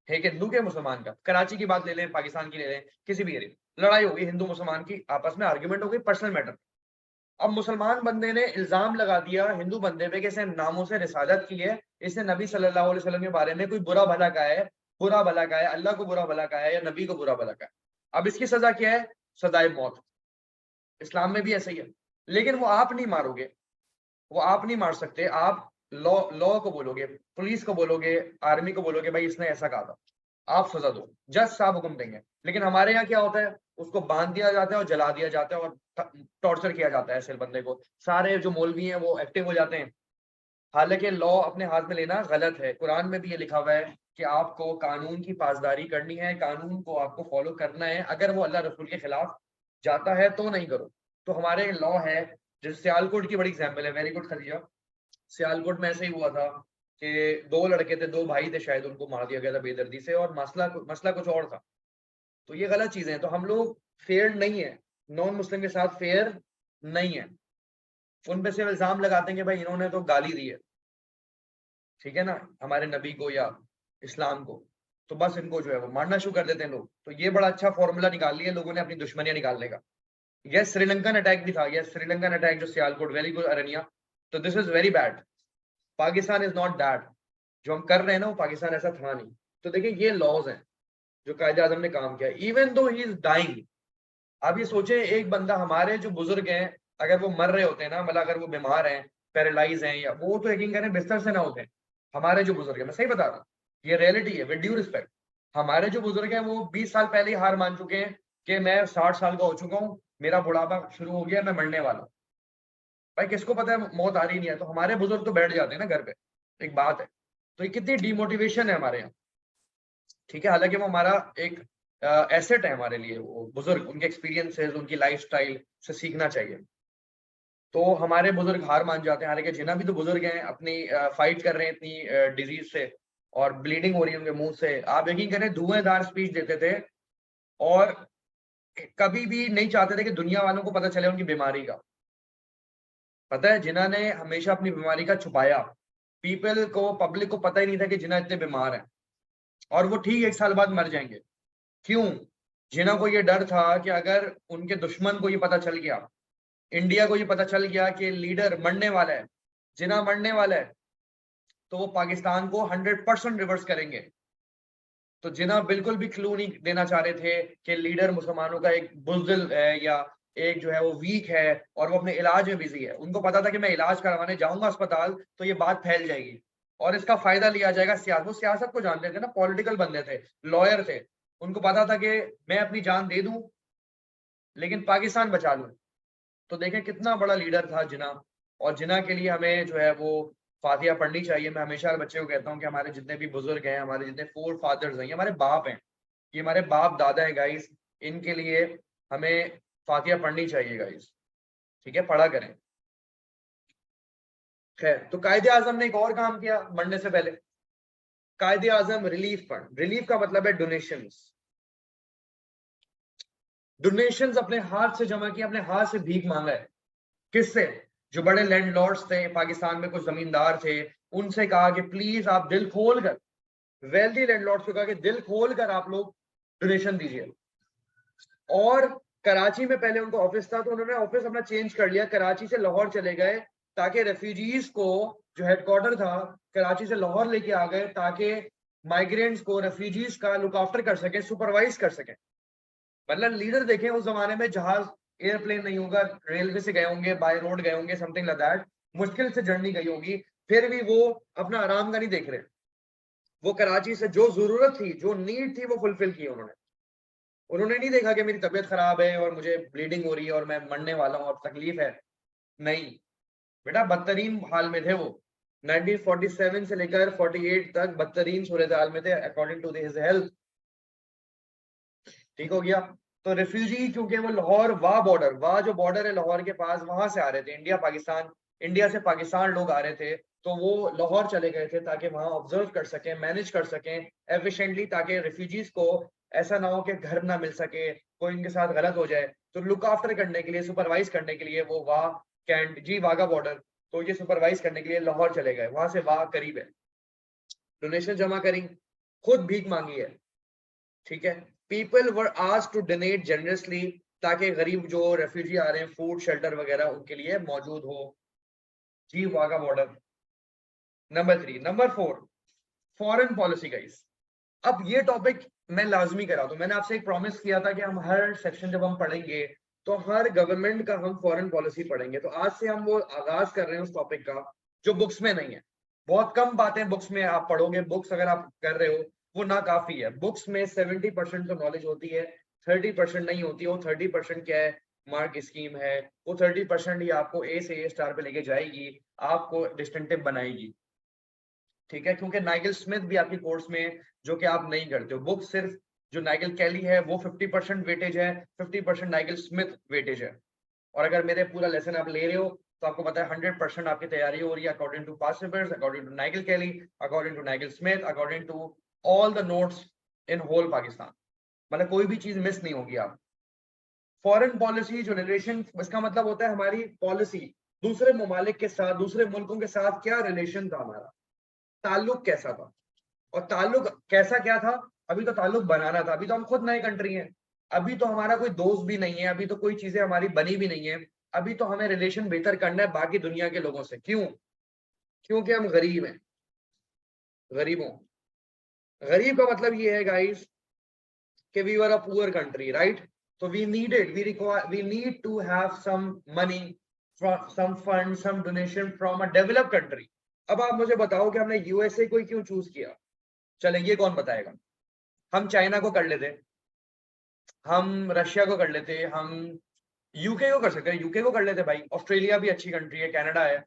एक हिंदू के मुसलमान का, कराची की बात ले लें, पाकिस्तान की ले लें, किसी भी एरिया, लड़ाई हो गई हिंदू मुसलमान की आपस में, आर्ग्यूमेंट हो गई पर्सनल मैटर। अब मुसलमान बंदे ने इल्जाम लगा दिया हिंदू बंदे पे कि इसने नामों से रिसालत की है, इसने नबी सल्लल्लाहु अलैहि वसल्लम के बारे में कोई बुरा भला कहा है, बुरा भला कहा है, अल्लाह को बुरा भला कहा है या नबी को बुरा भला कहा है। अब इसकी सजा क्या है? सजाए मौत। इस्लाम में भी ऐसा ही है, लेकिन वो आप नहीं मारोगे, वो आप नहीं मार सकते, आप लॉ लॉ को बोलोगे, पुलिस को बोलोगे, आर्मी को बोलोगे भाई इसने ऐसा कहा था, आप सजा दो, जज साहब हुक्म देंगे। लेकिन हमारे यहाँ क्या होता है, उसको बांध दिया जाता है और जला दिया जाता है और टॉर्चर किया जाता है ऐसे बंदे को, सारे जो मौलवी हैं वो एक्टिव हो जाते हैं। हालांकि लॉ अपने हाथ में लेना गलत है, कुरान में भी ये लिखा हुआ है कि आपको कानून की पासदारी करनी है, कानून को आपको फॉलो करना है, अगर वो अल्लाह रसूल के खिलाफ जाता है तो नहीं करो। तो हमारे लॉ है, जैसे सियालकोट की बड़ी एग्जाम्पल है, वेरी गुड खदीजा, सियालकोट में ऐसे ही हुआ था कि दो लड़के थे, दो भाई थे शायद, उनको मार दिया गया था बेदर्दी से, और मसला कुछ और था। तो ये गलत चीजें हैं, तो हम लोग फेयर नहीं है, नॉन मुस्लिम के साथ फेयर नहीं है। उन पे सिर्फ इल्जाम लगाते हैं कि भाई इन्होंने तो गाली दी है, ठीक है ना, हमारे नबी को या इस्लाम को, तो बस इनको जो है वो मारना शुरू कर देते हैं लोग। तो ये बड़ा अच्छा फॉर्मूला निकाल लिया लोगों ने अपनी दुश्मनियां निकालने का। यस, श्रीलंकन अटैक भी था, यस श्रीलंकन अटैक जो सियालकोट, वेरी गुड अरनिया, तो this is very bad, Pakistan is not that, जो हम कर रहे हैं ना वो पाकिस्तान ऐसा था नहीं। तो देखिए ये लॉज हैं जो कायदे आजम ने काम किया, even though he is dying. आप ये सोचे, एक बंदा, हमारे जो बुजुर्ग हैं अगर वो मर रहे होते हैं ना, मतलब अगर वो बीमार हैं, पैरालाइज हैं, या वो तो यकीन करें बिस्तर से ना होते हैं। हमारे जो बुजुर्ग हैं, मैं सही बता रहा हूँ, ये रियलिटी है, विद ड्यू रिस्पेक्ट, हमारे जो बुजुर्ग हैं वो 20 साल पहले ही हार मान चुके हैं कि मैं 60 साल का हो चुका हूँ, मेरा बुढ़ापा शुरू हो गया, मैं मरने वाला हूँ। भाई किसको पता है मौत आ रही नहीं है, तो हमारे बुजुर्ग तो बैठ जाते हैं ना घर पे, एक बात है। तो ये कितनी डिमोटिवेशन है हमारे यहाँ, ठीक है, हालांकि वो हमारा एक एसेट है हमारे लिए, वो बुजुर्ग, उनके एक्सपीरियंसेस, उनकी लाइफस्टाइल से सीखना चाहिए। तो हमारे बुजुर्ग हार मान जाते हैं, हालांकि जिन्ना भी तो बुजुर्ग हैं अपनी फाइट कर रहे हैं इतनी डिजीज से, और ब्लीडिंग हो रही है उनके मुंह से, आप यकीन करें धुआंधार स्पीच देते थे, और कभी भी नहीं चाहते थे कि दुनिया वालों को पता चले उनकी बीमारी का। पता है, जिन्ना ने हमेशा अपनी बीमारी का छुपाया, पीपल को, पब्लिक को पता ही नहीं था कि जिन्ना इतने बीमार हैं, और वो ठीक 1 साल बाद मर जाएंगे। क्यों? जिन्ना को ये डर था कि अगर उनके दुश्मन को ये पता चल गया, इंडिया को ये पता चल गया कि लीडर मरने वाला है, जिन्ना मरने वाला है, तो वो पाकिस्तान को 100% रिवर्स करेंगे। तो जिन्ना बिल्कुल भी क्लू नहीं देना चाह रहे थे कि लीडर मुसलमानों का एक बुज़दिल है, या एक जो है वो वीक है और वो अपने इलाज में बिजी है। उनको पता था कि मैं इलाज करवाने जाऊंगा अस्पताल तो ये बात फैल जाएगी और इसका फायदा लिया जाएगा। वो सियासत को जानते थे ना, पॉलिटिकल बंदे थे, लॉयर थे, उनको पता था कि मैं अपनी जान दे दूं लेकिन पाकिस्तान बचा लूं। तो देखें कितना बड़ा लीडर था जिन्ना, और जिन्ना के लिए हमें जो है वो फातिहा पढ़नी चाहिए। मैं हमेशा बच्चे को कहता हूँ कि हमारे जितने भी बुजुर्ग हैं, हमारे जितने फोर फादर्स हैं, ये हमारे बाप हैं, ये हमारे बाप दादा है गाइस, इनके लिए हमें फातिहा पढ़नी चाहिए गाइस, ठीक है, पढ़ा करें। खैर, तो कायदे आजम ने एक और काम किया मरने से पहले, कायदे आजम रिलीफ फंड, रिलीफ का मतलब है डोनेशंस, डोनेशंस अपने हाथ से जमा किया, अपने हाथ से भीख मांगा है। किससे? जो बड़े लैंडलॉर्ड्स थे पाकिस्तान में, कुछ जमींदार थे, उनसे कहा कि प्लीज आप दिल खोल कर, वेल्दी लैंडलॉर्ड्स को कहा कि दिल खोल कर आप लोग डोनेशन दीजिए। और कराची में पहले उनका ऑफिस था, तो उन्होंने ऑफिस अपना चेंज कर लिया, कराची से लाहौर चले गए, ताकि रेफ्यूजीज को, जो हेडक्वार्टर था कराची से लाहौर लेके आ गए, ताकि माइग्रेंट्स को, रेफ्यूजीज का लुक आफ्टर कर सके, सुपरवाइज कर सके। मतलब लीडर देखें, उस जमाने में जहाज, एयरप्लेन नहीं होगा, रेलवे से गए होंगे, बाय रोड गए होंगे, समथिंग लाइक दैट, मुश्किल से जर्नी गई होगी, फिर भी वो अपना आराम का नहीं देख रहे। वो कराची से जो जरूरत थी, जो नीड थी, वो फुलफिल की उन्होंने। उन्होंने नहीं देखा कि मेरी तबीयत खराब है और मुझे ब्लीडिंग हो रही है और मैं मरने वाला हूँ और तकलीफ है, नहीं बेटा, बदतरीन हाल में थे वो। 1947 से लेकर 48 तक बदतरीन सूरत हाल में थे अकॉर्डिंग टू हिज हेल्थ। ठीक हो गया। तो रिफ्यूजी क्योंकि वो लाहौर वाह जो बॉर्डर है लाहौर के पास, वहां से आ रहे थे, इंडिया से पाकिस्तान लोग आ रहे थे, तो वो लाहौर चले गए थे ताकि वहां ऑब्जर्व कर सकें, मैनेज कर सकें एफिशिएंटली, ताकि रिफ्यूजीज को ऐसा ना हो कि घर ना मिल सके, कोई इनके साथ गलत हो जाए। तो लुक आफ्टर करने के लिए, सुपरवाइज करने के लिए वो वाह कैंट जी वाघा बॉर्डर, तो ये सुपरवाइज करने के लिए लाहौर चले गए। वहां से वाह करीब है, डोनेशन जमा करी, खुद भीख मांगी है। ठीक है। People were asked to donate generously, ताकि गरीब जो रेफ्यूजी आ रहे हैं फूड शेल्टर वगैरह उनके लिए मौजूद हो। जी Wagah border. Number 3। Number 4, foreign policy guys. अब ये टॉपिक मैं लाजमी करा दूं, मैंने आपसे एक प्रॉमिस किया था कि हम हर सेक्शन जब हम पढ़ेंगे तो हर गवर्नमेंट का हम फॉरेन पॉलिसी पढ़ेंगे। तो आज से हम वो आगाज कर रहे हैं उस टॉपिक का जो बुक्स में नहीं है। बहुत कम बातें बुक्स में आप पढ़ोगे, बुक्स अगर आप कर रहे हो वो ना काफी है। बुक्स में 70% तो नॉलेज होती है, 30% नहीं होती है। वो 30% क्या है, मार्क स्कीम है। वो 30% ही आपको ए से ए स्टार पे लेके जाएगी, आपको डिस्टिंक्टिव बनाएगी। ठीक है, क्योंकि नाइगल स्मिथ भी आपके कोर्स में, जो कि आप नहीं करते हो। बुक सिर्फ जो नाइगल कैली है वो 50% वेटेज है, 50% नाइगल स्मिथ वेटेज है। और अगर मेरे पूरा लेसन आप ले रहे हो तो आपको पता है 100% आपकी तैयारी हो रही है according to past papers, according to Nigel Kelly, according to Nigel Smith, according to all the notes in whole Pakistan. मतलब कोई भी चीज मिस नहीं होगी आप। फॉरेन पॉलिसी जो रिलेशन, इसका मतलब होता है हमारी पॉलिसी दूसरे ममालिक के साथ, दूसरे मुल्कों के साथ क्या रिलेशन था हमारा, ताल्लुक कैसा था। और ताल्लुक कैसा क्या था, अभी तो ताल्लुक बनाना था। अभी तो हम खुद नए कंट्री हैं, अभी तो हमारा कोई दोस्त भी नहीं है, अभी तो कोई चीजें हमारी बनी भी नहीं है। अभी तो हमें रिलेशन बेहतर करना है बाकी दुनिया के लोगों से। क्यों? क्योंकि हम गरीब हैं। गरीबों, गरीब का मतलब ये है गाइस कि we were a poor country, right? So we need to have some money, some fund, some donation from a developed country. अब आप मुझे बताओ कि हमने यूएसए को क्यों चूज किया? चले ये कौन बताएगा? हम चाइना को कर लेते, हम रशिया को कर लेते, हम यूके को कर सकते हैं, यूके को कर लेते भाई, ऑस्ट्रेलिया भी अच्छी कंट्री है, कनाडा है।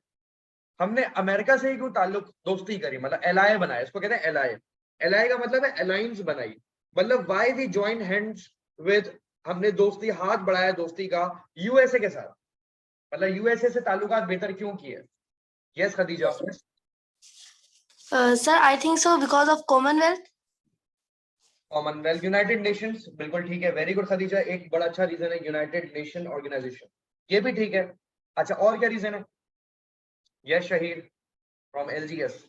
हमने अमेरिका से ही क्यों ताल्लुक दोस्ती करी, मतलब एलआई बनाया, इसको कहते हैं एलआई। एलआई का मतलब है अलायंस बनाई, मतलब why we join hands with, हमने दोस्ती, हाथ बढ़ाया दोस्ती का यूएसए के साथ। मतलब यूएसए से ताल्लुकात बेहतर क्यों किए? Yes Khadija. Sir, I think so because of Commonwealth. Commonwealth, United Nations, बिल्कुल ठीक है, वेरी गुड खदीजा। एक बड़ा अच्छा रीजन है यूनाइटेड नेशन ऑर्गेनाइजेशन, ये भी ठीक है। अच्छा, और क्या रीजन है? Yes Shaheer from LGS.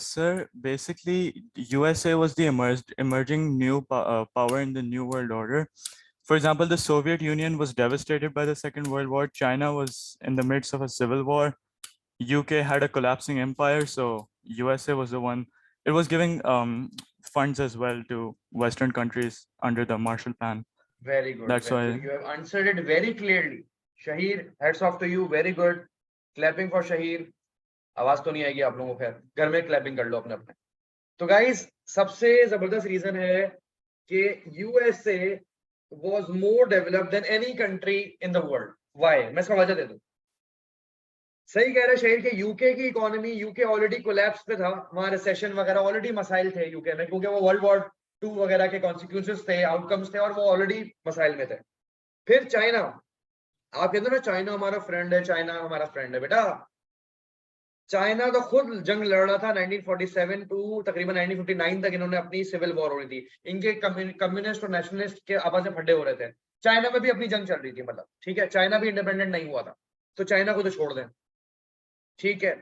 Sir, basically, USA was the emerging new power in the New World Order. For example, the Soviet Union was devastated by the Second World War. China was in the midst of a civil war. UK had a collapsing empire, so USA was the one. It was giving funds as well to Western countries under the Marshall Plan. Very good. That's Very why. good. You have answered it very clearly. Shahir, hats off to you. Very good. Clapping for Shahir. आवाज तो नहीं आएगी आप लोगों को, खैर घर में क्लैपिंग कर लो अपने अपने। तो गाइस, सबसे जबरदस्त रीजन है कि USA was more developed than any country in the world. Why? मैं इसका वजह दे दूं। सही कह रहे शहीर के यूके की इकोनॉमी, यूके ऑलरेडी कोलैप्स पे था, वहां रिसेशन वगैरह ऑलरेडी मसाइल थे यूके में, क्योंकि वो वर्ल्ड वॉर 2 वगैरह के कॉन्सिक्वेंसेस थे, आउटकम्स थे, और वो ऑलरेडी मसाइल में थे। फिर चाइना, आप कहते हो ना चाइना हमारा फ्रेंड है, चाइना हमारा फ्रेंड है। बेटा, चाइना तो खुद जंग लड़ रहा था 1947 टू तकरीबन 1959 तक, इन्होंने अपनी सिविल वॉर हो रही थी, इनके कम्युनिस्ट और नेशनलिस्ट के आपस में फड्डे हो रहे थे। चाइना में भी अपनी जंग चल रही थी, मतलब ठीक है, चाइना भी इंडिपेंडेंट नहीं हुआ था, तो चाइना को तो छोड़ दें। ठीक है,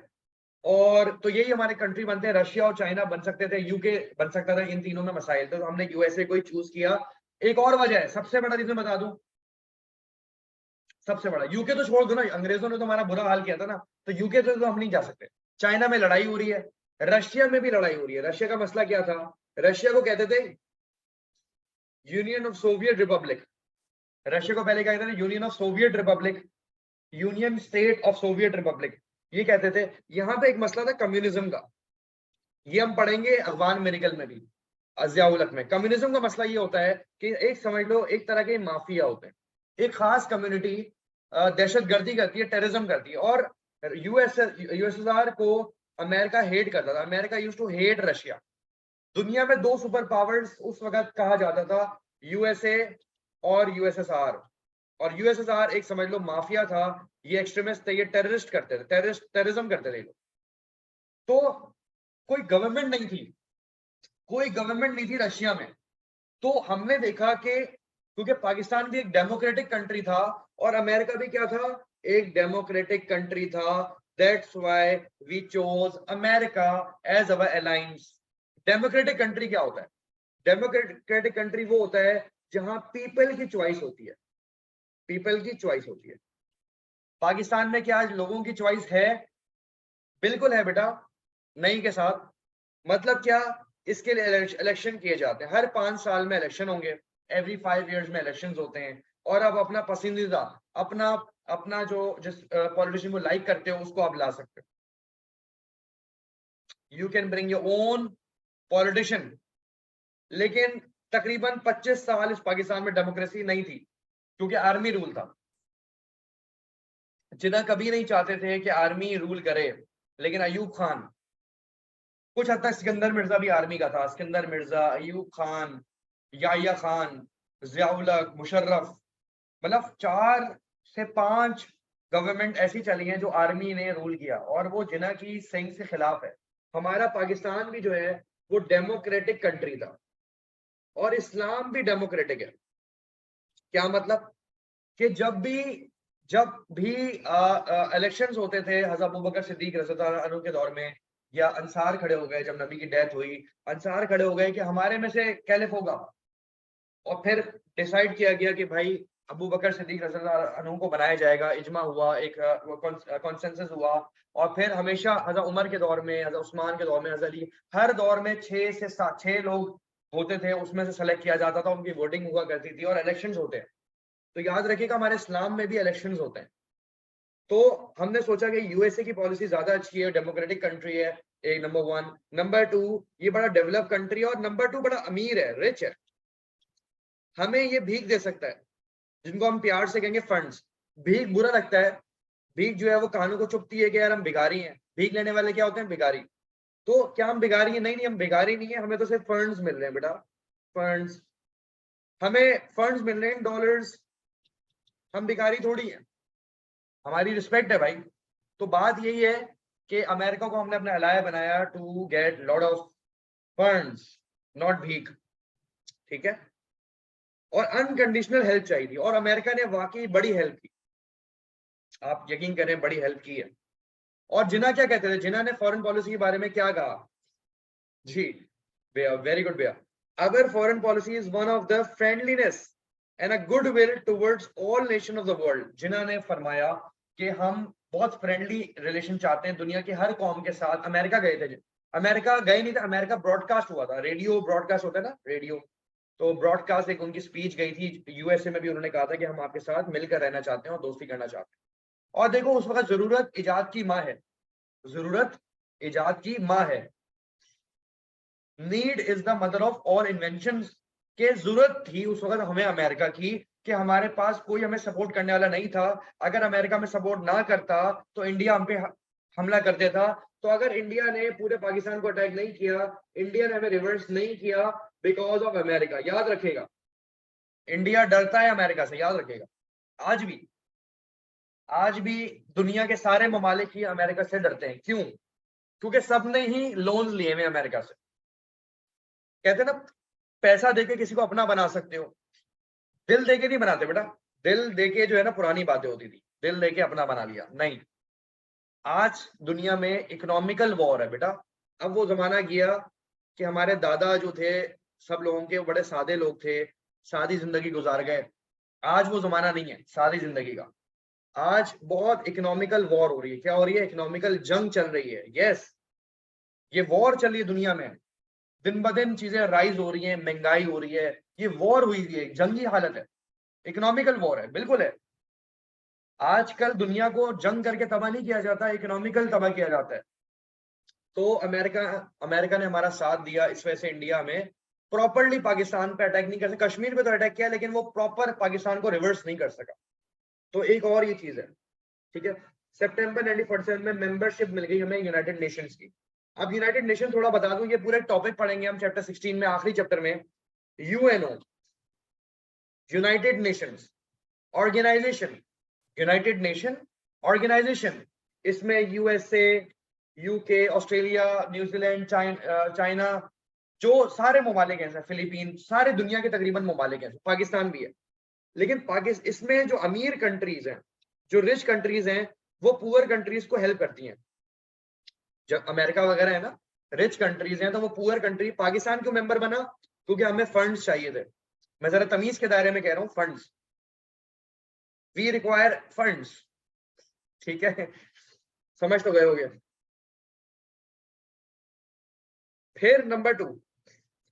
और तो यही हमारे कंट्री बनते हैं, रशिया और चाइना बन सकते थे, यूके बन सकता था, इन तीनों में मसाइल, तो हमने यूएसए को ही चूज किया। एक और वजह है, सबसे बड़ा रीजन बता दूं, सबसे बड़ा, यूके तो छोड़ दो ना, अंग्रेजों ने तो हमारा बुरा हाल किया था ना, तो यूके से तो हम नहीं जा सकते। चाइना में लड़ाई हो रही है, रशिया में भी लड़ाई हो रही है। रशिया का मसला क्या था? रशिया को कहते थे union of Soviet Republic. Russia को पहले कहते थे union of Soviet Republic, union state of Soviet Republic, ये कहते थे। यहां पे एक मसला था कम्युनिज्म का, ये हम पढ़ेंगे अफगान मेडिकल में भी, अज़िया-उल-हक में। कम्युनिज्म का मसला ये होता है कि एक समझ लो एक तरह के माफिया होते हैं, एक खास कम्युनिटी दहशतगर्दी करती है, टेररिज्म करती है। और यूएसएसआर को अमेरिका हेट करता था, America used to hate Russia. दुनिया में दो सुपर पावर्स उस वक्त कहा जाता था, यूएसए और यूएसएसआर। और यूएसएसआर एक समझ लो माफिया था, ये एक्सट्रीमिस्ट थे, ये टेररिस्ट करते थे, टेररिज्म करते थे लोग। तो कोई गवर्नमेंट नहीं थी, कोई गवर्नमेंट नहीं थी रशिया में। तो हमने देखा कि क्योंकि पाकिस्तान भी एक डेमोक्रेटिक कंट्री था और अमेरिका भी क्या था, एक डेमोक्रेटिक कंट्री था, that's why we chose America as our alliance. Democratic country क्या होता है? डेमोक्रेटिक कंट्री वो होता है जहां पीपल की चॉइस होती है, पीपल की चॉइस होती है। पाकिस्तान में क्या आज लोगों की चॉइस है? बिल्कुल है बेटा, नहीं के साथ। मतलब क्या? इसके लिए इलेक्शन किए जाते हैं, हर 5 साल में इलेक्शन होंगे, एवरी 5 इयर्स में इलेक्शंस होते हैं। और आप अपना पसंदीदा, अपना अपना जो जिस पॉलिटिशियन को लाइक करते हो उसको आप ला सकते हो। You can bring your own politician. लेकिन तकरीबन 25 साल इस पाकिस्तान में डेमोक्रेसी नहीं थी, क्योंकि आर्मी रूल था। जिन्ना कभी नहीं चाहते थे कि आर्मी रूल करे, लेकिन अयूब खान, कुछ हद तक सिकंदर मिर्जा भी आर्मी का था, सिकंदर मिर्जा, अयूब खान, याहिया खान, जियाउल हक, मुशर्रफ, मतलब 4 से 5 गवर्नमेंट ऐसी चली हैं जो आर्मी ने रूल किया, और वो जिना की सिंह से खिलाफ है। हमारा पाकिस्तान भी जो है वो डेमोक्रेटिक कंट्री था, और इस्लाम भी डेमोक्रेटिक है। क्या मतलब? कि जब भी इलेक्शंस होते थे, हज़रत अबू बकर सिद्दीक रज़ियल्लाहु अन्हु के दौर में, या अंसार खड़े हो गए, जब नबी की डेथ हुई, अंसार खड़े हो गए कि हमारे में से कैलिफ होगा। और फिर डिसाइड किया गया कि भाई अबू बकर सिद्दीक रज़ियल्लाहु अन्हु को बनाया जाएगा, इजमा हुआ, एक कॉन्सेंसस हुआ। और फिर हमेशा हज़रत उमर के दौर में, हज़रत उस्मान के दौर में, हज़रत अली, हर दौर में 6 से 6 लोग होते थे, उसमें से सेलेक्ट किया जाता था, उनकी वोटिंग हुआ करती थी, और इलेक्शंस होते हैं। तो याद रखिएगा हमारे इस्लाम में भी इलेक्शंस होते हैं। तो हमने सोचा कि यूएसए की पॉलिसी ज्यादा अच्छी है, डेमोक्रेटिक कंट्री है, एक नंबर 1। नंबर 2, ये बड़ा डेवलप कंट्री है, और नंबर 2 बड़ा अमीर है, रिच है। हमें ये भीख दे सकता है, जिनको हम प्यार से कहेंगे फंड्स। भीख बुरा लगता है, भीख जो है वो कानों को चुभती है कि यार हम भिखारी हैं। भीख लेने वाले क्या होते हैं? भिखारी। तो क्या हम भिखारी हैं? नहीं नहीं, हम भिखारी नहीं है, हमें तो सिर्फ फंड्स मिल रहे हैं बेटा, फंड्स। हमें फंड्स मिल रहे हैं, डॉलर्स। हम भिखारी थोड़ी हैं, हमारी रिस्पेक्ट है भाई। तो बात यही है कि अमेरिका को हमने अपना अलाय बनाया to get lot of funds, not भीख, ठीक है। और अनकंडीशनल हेल्प चाहिए थी, और अमेरिका ने वाकई बड़ी हेल्प की, आप यकीन करें, बड़ी हेल्प की है। और जिना क्या कहते थे? जिना ने फॉरेन पॉलिसी के बारे में क्या कहा? जी भैया, वेरी गुड भैया। Our foreign policy is one of the friendliness and a good will towards all nation of the world. Jinnah ने फरमाया कि हम बहुत फ्रेंडली रिलेशन चाहते हैं दुनिया की हर कौम के साथ। अमेरिका गए थे, अमेरिका गए नहीं थे, अमेरिका ब्रॉडकास्ट हुआ था, रेडियो ब्रॉडकास्ट होता है ना, रेडियो। तो ब्रॉडकास्ट एक उनकी स्पीच गई थी, यूएसए में भी उन्होंने कहा था कि हम आपके साथ मिलकर रहना चाहते हैं और दोस्ती करना चाहते हैं। और देखो उस वक्त जरूरत इजाद की माँ है, जरूरत इजाद की माँ है। Need is the mother of all inventions. के जरूरत थी उस वक्त हमें अमेरिका की, कि हमारे पास कोई हमें सपोर्ट करने वाला नहीं था। अगर अमेरिका में सपोर्ट ना करता तो इंडिया हम पे हमला कर देता। तो अगर इंडिया ने पूरे पाकिस्तान को अटैक नहीं किया, इंडिया ने हमें रिवर्स नहीं किया, बिकॉज ऑफ अमेरिका। याद रखेगा, इंडिया डरता है अमेरिका से, याद रखेगा। आज भी, आज भी दुनिया के सारे ममालिक ही अमेरिका से डरते हैं। क्यों? क्योंकि सबने ही लोन्स लिए हुए अमेरिका से। कहते ना, पैसा देके किसी को अपना बना सकते हो, दिल देके नहीं बनाते बेटा। दिल देके जो है ना, पुरानी बातें होती थी, दिल देके अपना बना लिया नहीं। आज दुनिया में इकोनॉमिकल वॉर है बेटा। अब वो जमाना गया कि हमारे दादा जो थे, सब लोगों के बड़े सादे लोग थे, सादी जिंदगी गुजार गए। आज वो जमाना नहीं है सादी जिंदगी का। आज बहुत इकोनॉमिकल वॉर हो रही है। क्या हो रही है? इकोनॉमिकल जंग चल रही है। यस, ये वॉर चल रही है दुनिया में। दिन ब दिन चीजें राइज हो रही हैं, महंगाई हो रही है, ये वॉर हुई है, जंगी हालत है, इकोनॉमिकल वॉर है, बिल्कुल है। आजकल दुनिया को जंग करके तबाह नहीं किया जाता, इकोनॉमिकल तबाह किया जाता है। तो अमेरिका ने हमारा साथ दिया, इस वजह से इंडिया में प्रॉपरली पाकिस्तान पे अटैक नहीं कर सका। कश्मीर पे तो अटैक किया, लेकिन वो प्रॉपर पाकिस्तान को रिवर्स नहीं कर सका। तो एक और ये चीज है, ठीक है। सितंबर 1947 में मेंबरशिप मिल गई हमें यूनाइटेड नेशंस की। अब यूनाइटेड नेशन थोड़ा बता दूं, ये पूरे टॉपिक पढ़ेंगे हम चैप्टर 16 में, आखिरी चैप्टर में। UNO, United Nations Organization, United Nation Organization, इसमें USA, UK, Australia, New Zealand, China, जो सारे ममालिक हैं, फिलीपीन, सारे दुनिया के तकरीबन ममालिक हैं, पाकिस्तान भी है। लेकिन पाकिस्तान इसमें जो अमीर कंट्रीज हैं, जो रिच कंट्रीज हैं, वो पुअर कंट्रीज को हेल्प करती हैं। जब अमेरिका वगैरह है ना, रिच कंट्रीज हैं, तो वो पुअर कंट्री, पाकिस्तान क्यों मेंबर बना? क्योंकि हमें फंड्स चाहिए थे। मैं जरा तमीज के दायरे में कह रहा हूँ, फंड्स, वी रिक्वायर फंड्स, ठीक है, समझ तो गए होगे। फिर नंबर 2,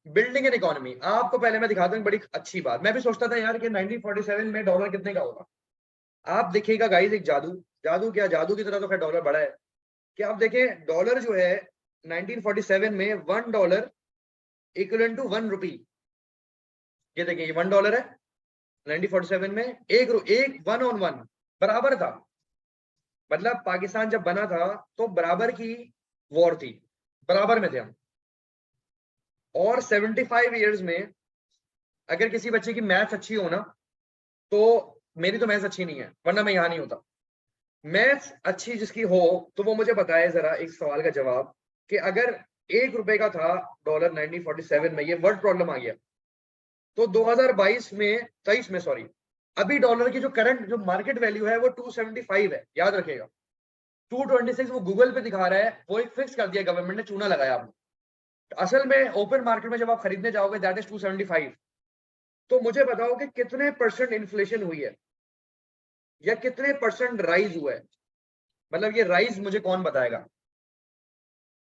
बिल्डिंग एन इकोनॉमी। आपको पहले मैं दिखाता हूँ बड़ी अच्छी बात। मैं भी सोचता था यार कि 1947 में डॉलर कितने का होगा। आप देखिएगा गाइस, एक जादू, जादू क्या, जादू की तरह तो खैर डॉलर बड़ा है कि आप देखें, डॉलर जो है 1947 में $1 इक्वलेंट टू 1 रुपी। ये देखिए, ये $1 है 1947 में, एक 1 बराबर था। मतलब पाकिस्तान जब बना था तो बराबर की वॉर थी, बराबर में थे हम। और 75 इयर्स में अगर किसी बच्चे की मैथ्स अच्छी हो ना, तो मेरी तो मैथ्स अच्छी नहीं है, वरना मैं यहाँ नहीं होता। मैथ्स अच्छी जिसकी हो तो वो मुझे बताए जरा एक सवाल का जवाब, कि अगर 1 रुपए का था डॉलर 1947 में, ये वर्ड प्रॉब्लम आ गया, तो 2022 में 23 में सॉरी, अभी डॉलर की जो करंट जो मार्केट वैल्यू है वो 275 है, याद रखिएगा। 226 वो गूगल पे दिखा रहा है, वो एक फिक्स कर दिया गवर्नमेंट ने, चूना लगाया आपने। असल में ओपन मार्केट में जब आप खरीदने जाओगे दैट इज 275। तो मुझे बताओ कि कितने % इन्फ्लेशन हुई है, या कितने % राइज हुआ है? मतलब ये राइज मुझे कौन बताएगा?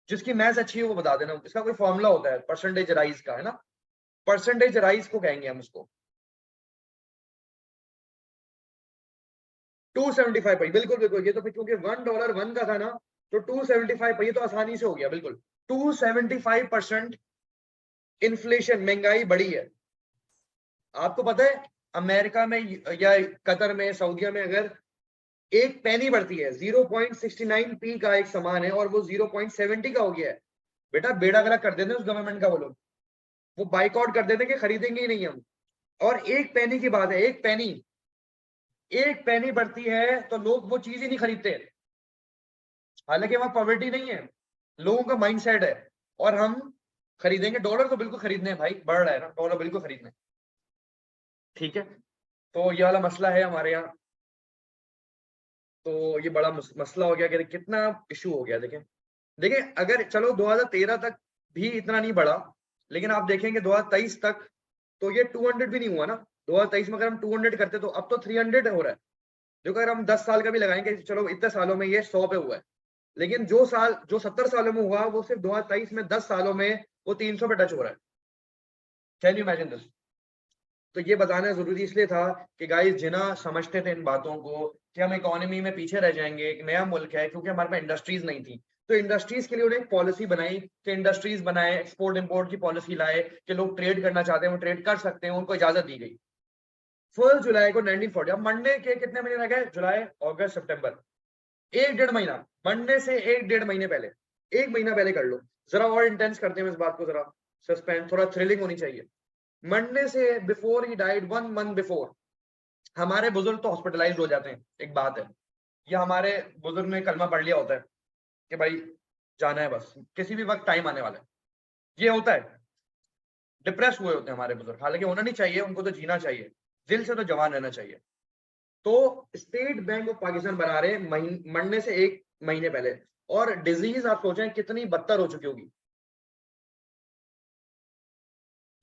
जिसकी मैथ्स अच्छी है वो बता देना। इसका कोई फॉर्मूला होता है परसेंटेज राइज का, है ना, परसेंटेज राइज को कहेंगे हम उसको। 275 बिल्कुल बिल्कुल, ये तो फिर क्योंकि $1 1 का था ना, तो 275, ये तो आसानी से हो गया बिल्कुल। 275% इन्फ्लेशन, महंगाई बढ़ी है। आपको पता है अमेरिका में या कतर में, सऊदीया में, अगर एक पेनी बढ़ती है, 0.69p का एक सामान है और वो 0.70 का हो गया है, बेटा बेड़ा गलत कर देते हैं उस गवर्नमेंट का। वो लोग वो बाइकआउट कर देते हैं कि खरीदेंगे ही नहीं हम। और एक पेनी की बात है, एक पेनी बढ़ती है तो लोग वो चीज ही नहीं खरीदते। हालांकि वहां पॉवर्टी नहीं है, लोगों का माइंडसेट है, और हम खरीदेंगे। डॉलर तो बिल्कुल खरीदने हैं भाई, बढ़ रहा है ना, डॉलर बिल्कुल खरीदने, ठीक है। तो ये वाला मसला है हमारे यहाँ। तो ये बड़ा मसला हो गया कि कितना इशू हो गया। देखें देखें, अगर चलो 2013 तक भी इतना नहीं बढ़ा, लेकिन आप देखेंगे 2023 तक तो ये 200 भी नहीं हुआ ना। 2023 में अगर हम 200 करते तो अब तो 300 हो रहा है। देखो अगर हम 10 साल का भी लगाएंगे, चलो इतने सालों में ये 100 पे हुआ है, लेकिन जो 70 सालों में हुआ वो सिर्फ 2023 में 10 सालों में वो 300 पे टच हो रहा है। Can you imagine this? तो ये बताना जरूरी इसलिए था कि गाइस जिना समझते थे इन बातों को कि हम इकोनॉमी में पीछे रह जाएंगे, एक नया मुल्क है, क्योंकि हमारे पास इंडस्ट्रीज नहीं थी। तो इंडस्ट्रीज के लिए उन्हें एक पॉलिसी बनाई कि इंडस्ट्रीज बनाए, एक्सपोर्ट इंपोर्ट की पॉलिसी लाए कि लोग ट्रेड करना चाहते हैं वो ट्रेड कर सकते हैं, उनको इजाजत दी गई। 1 जुलाई को 1940, अब मंडे के कितने महीने रह गए? जुलाई, अगस्त, सितंबर, 1-1.5 महीना। मंडे से 1-1.5 महीने पहले, 1 महीना पहले कर लो। जरा और इंटेंस करते हैं इस बात को, जरा सस्पेंस, थोड़ा थ्रिलिंग होनी चाहिए। मंडे से before he died, 1 month before, हमारे बुजुर्ग तो हॉस्पिटलाइज्ड हो जाते हैं, एक बात है, या हमारे बुजुर्ग ने कलमा पढ़ लिया होता है कि भाई जाना है, बस किसी भी वक्त टाइम आने वाला है, ये होता है। डिप्रेस हुए होते हैं हमारे बुजुर्ग, हालांकि होना नहीं चाहिए, उनको तो जीना चाहिए, दिल से तो जवान रहना चाहिए। तो स्टेट बैंक ऑफ पाकिस्तान बना रहे मंडे से 1 महीने पहले, और डिजीज आप सोचें कितनी बदतर हो चुकी होगी।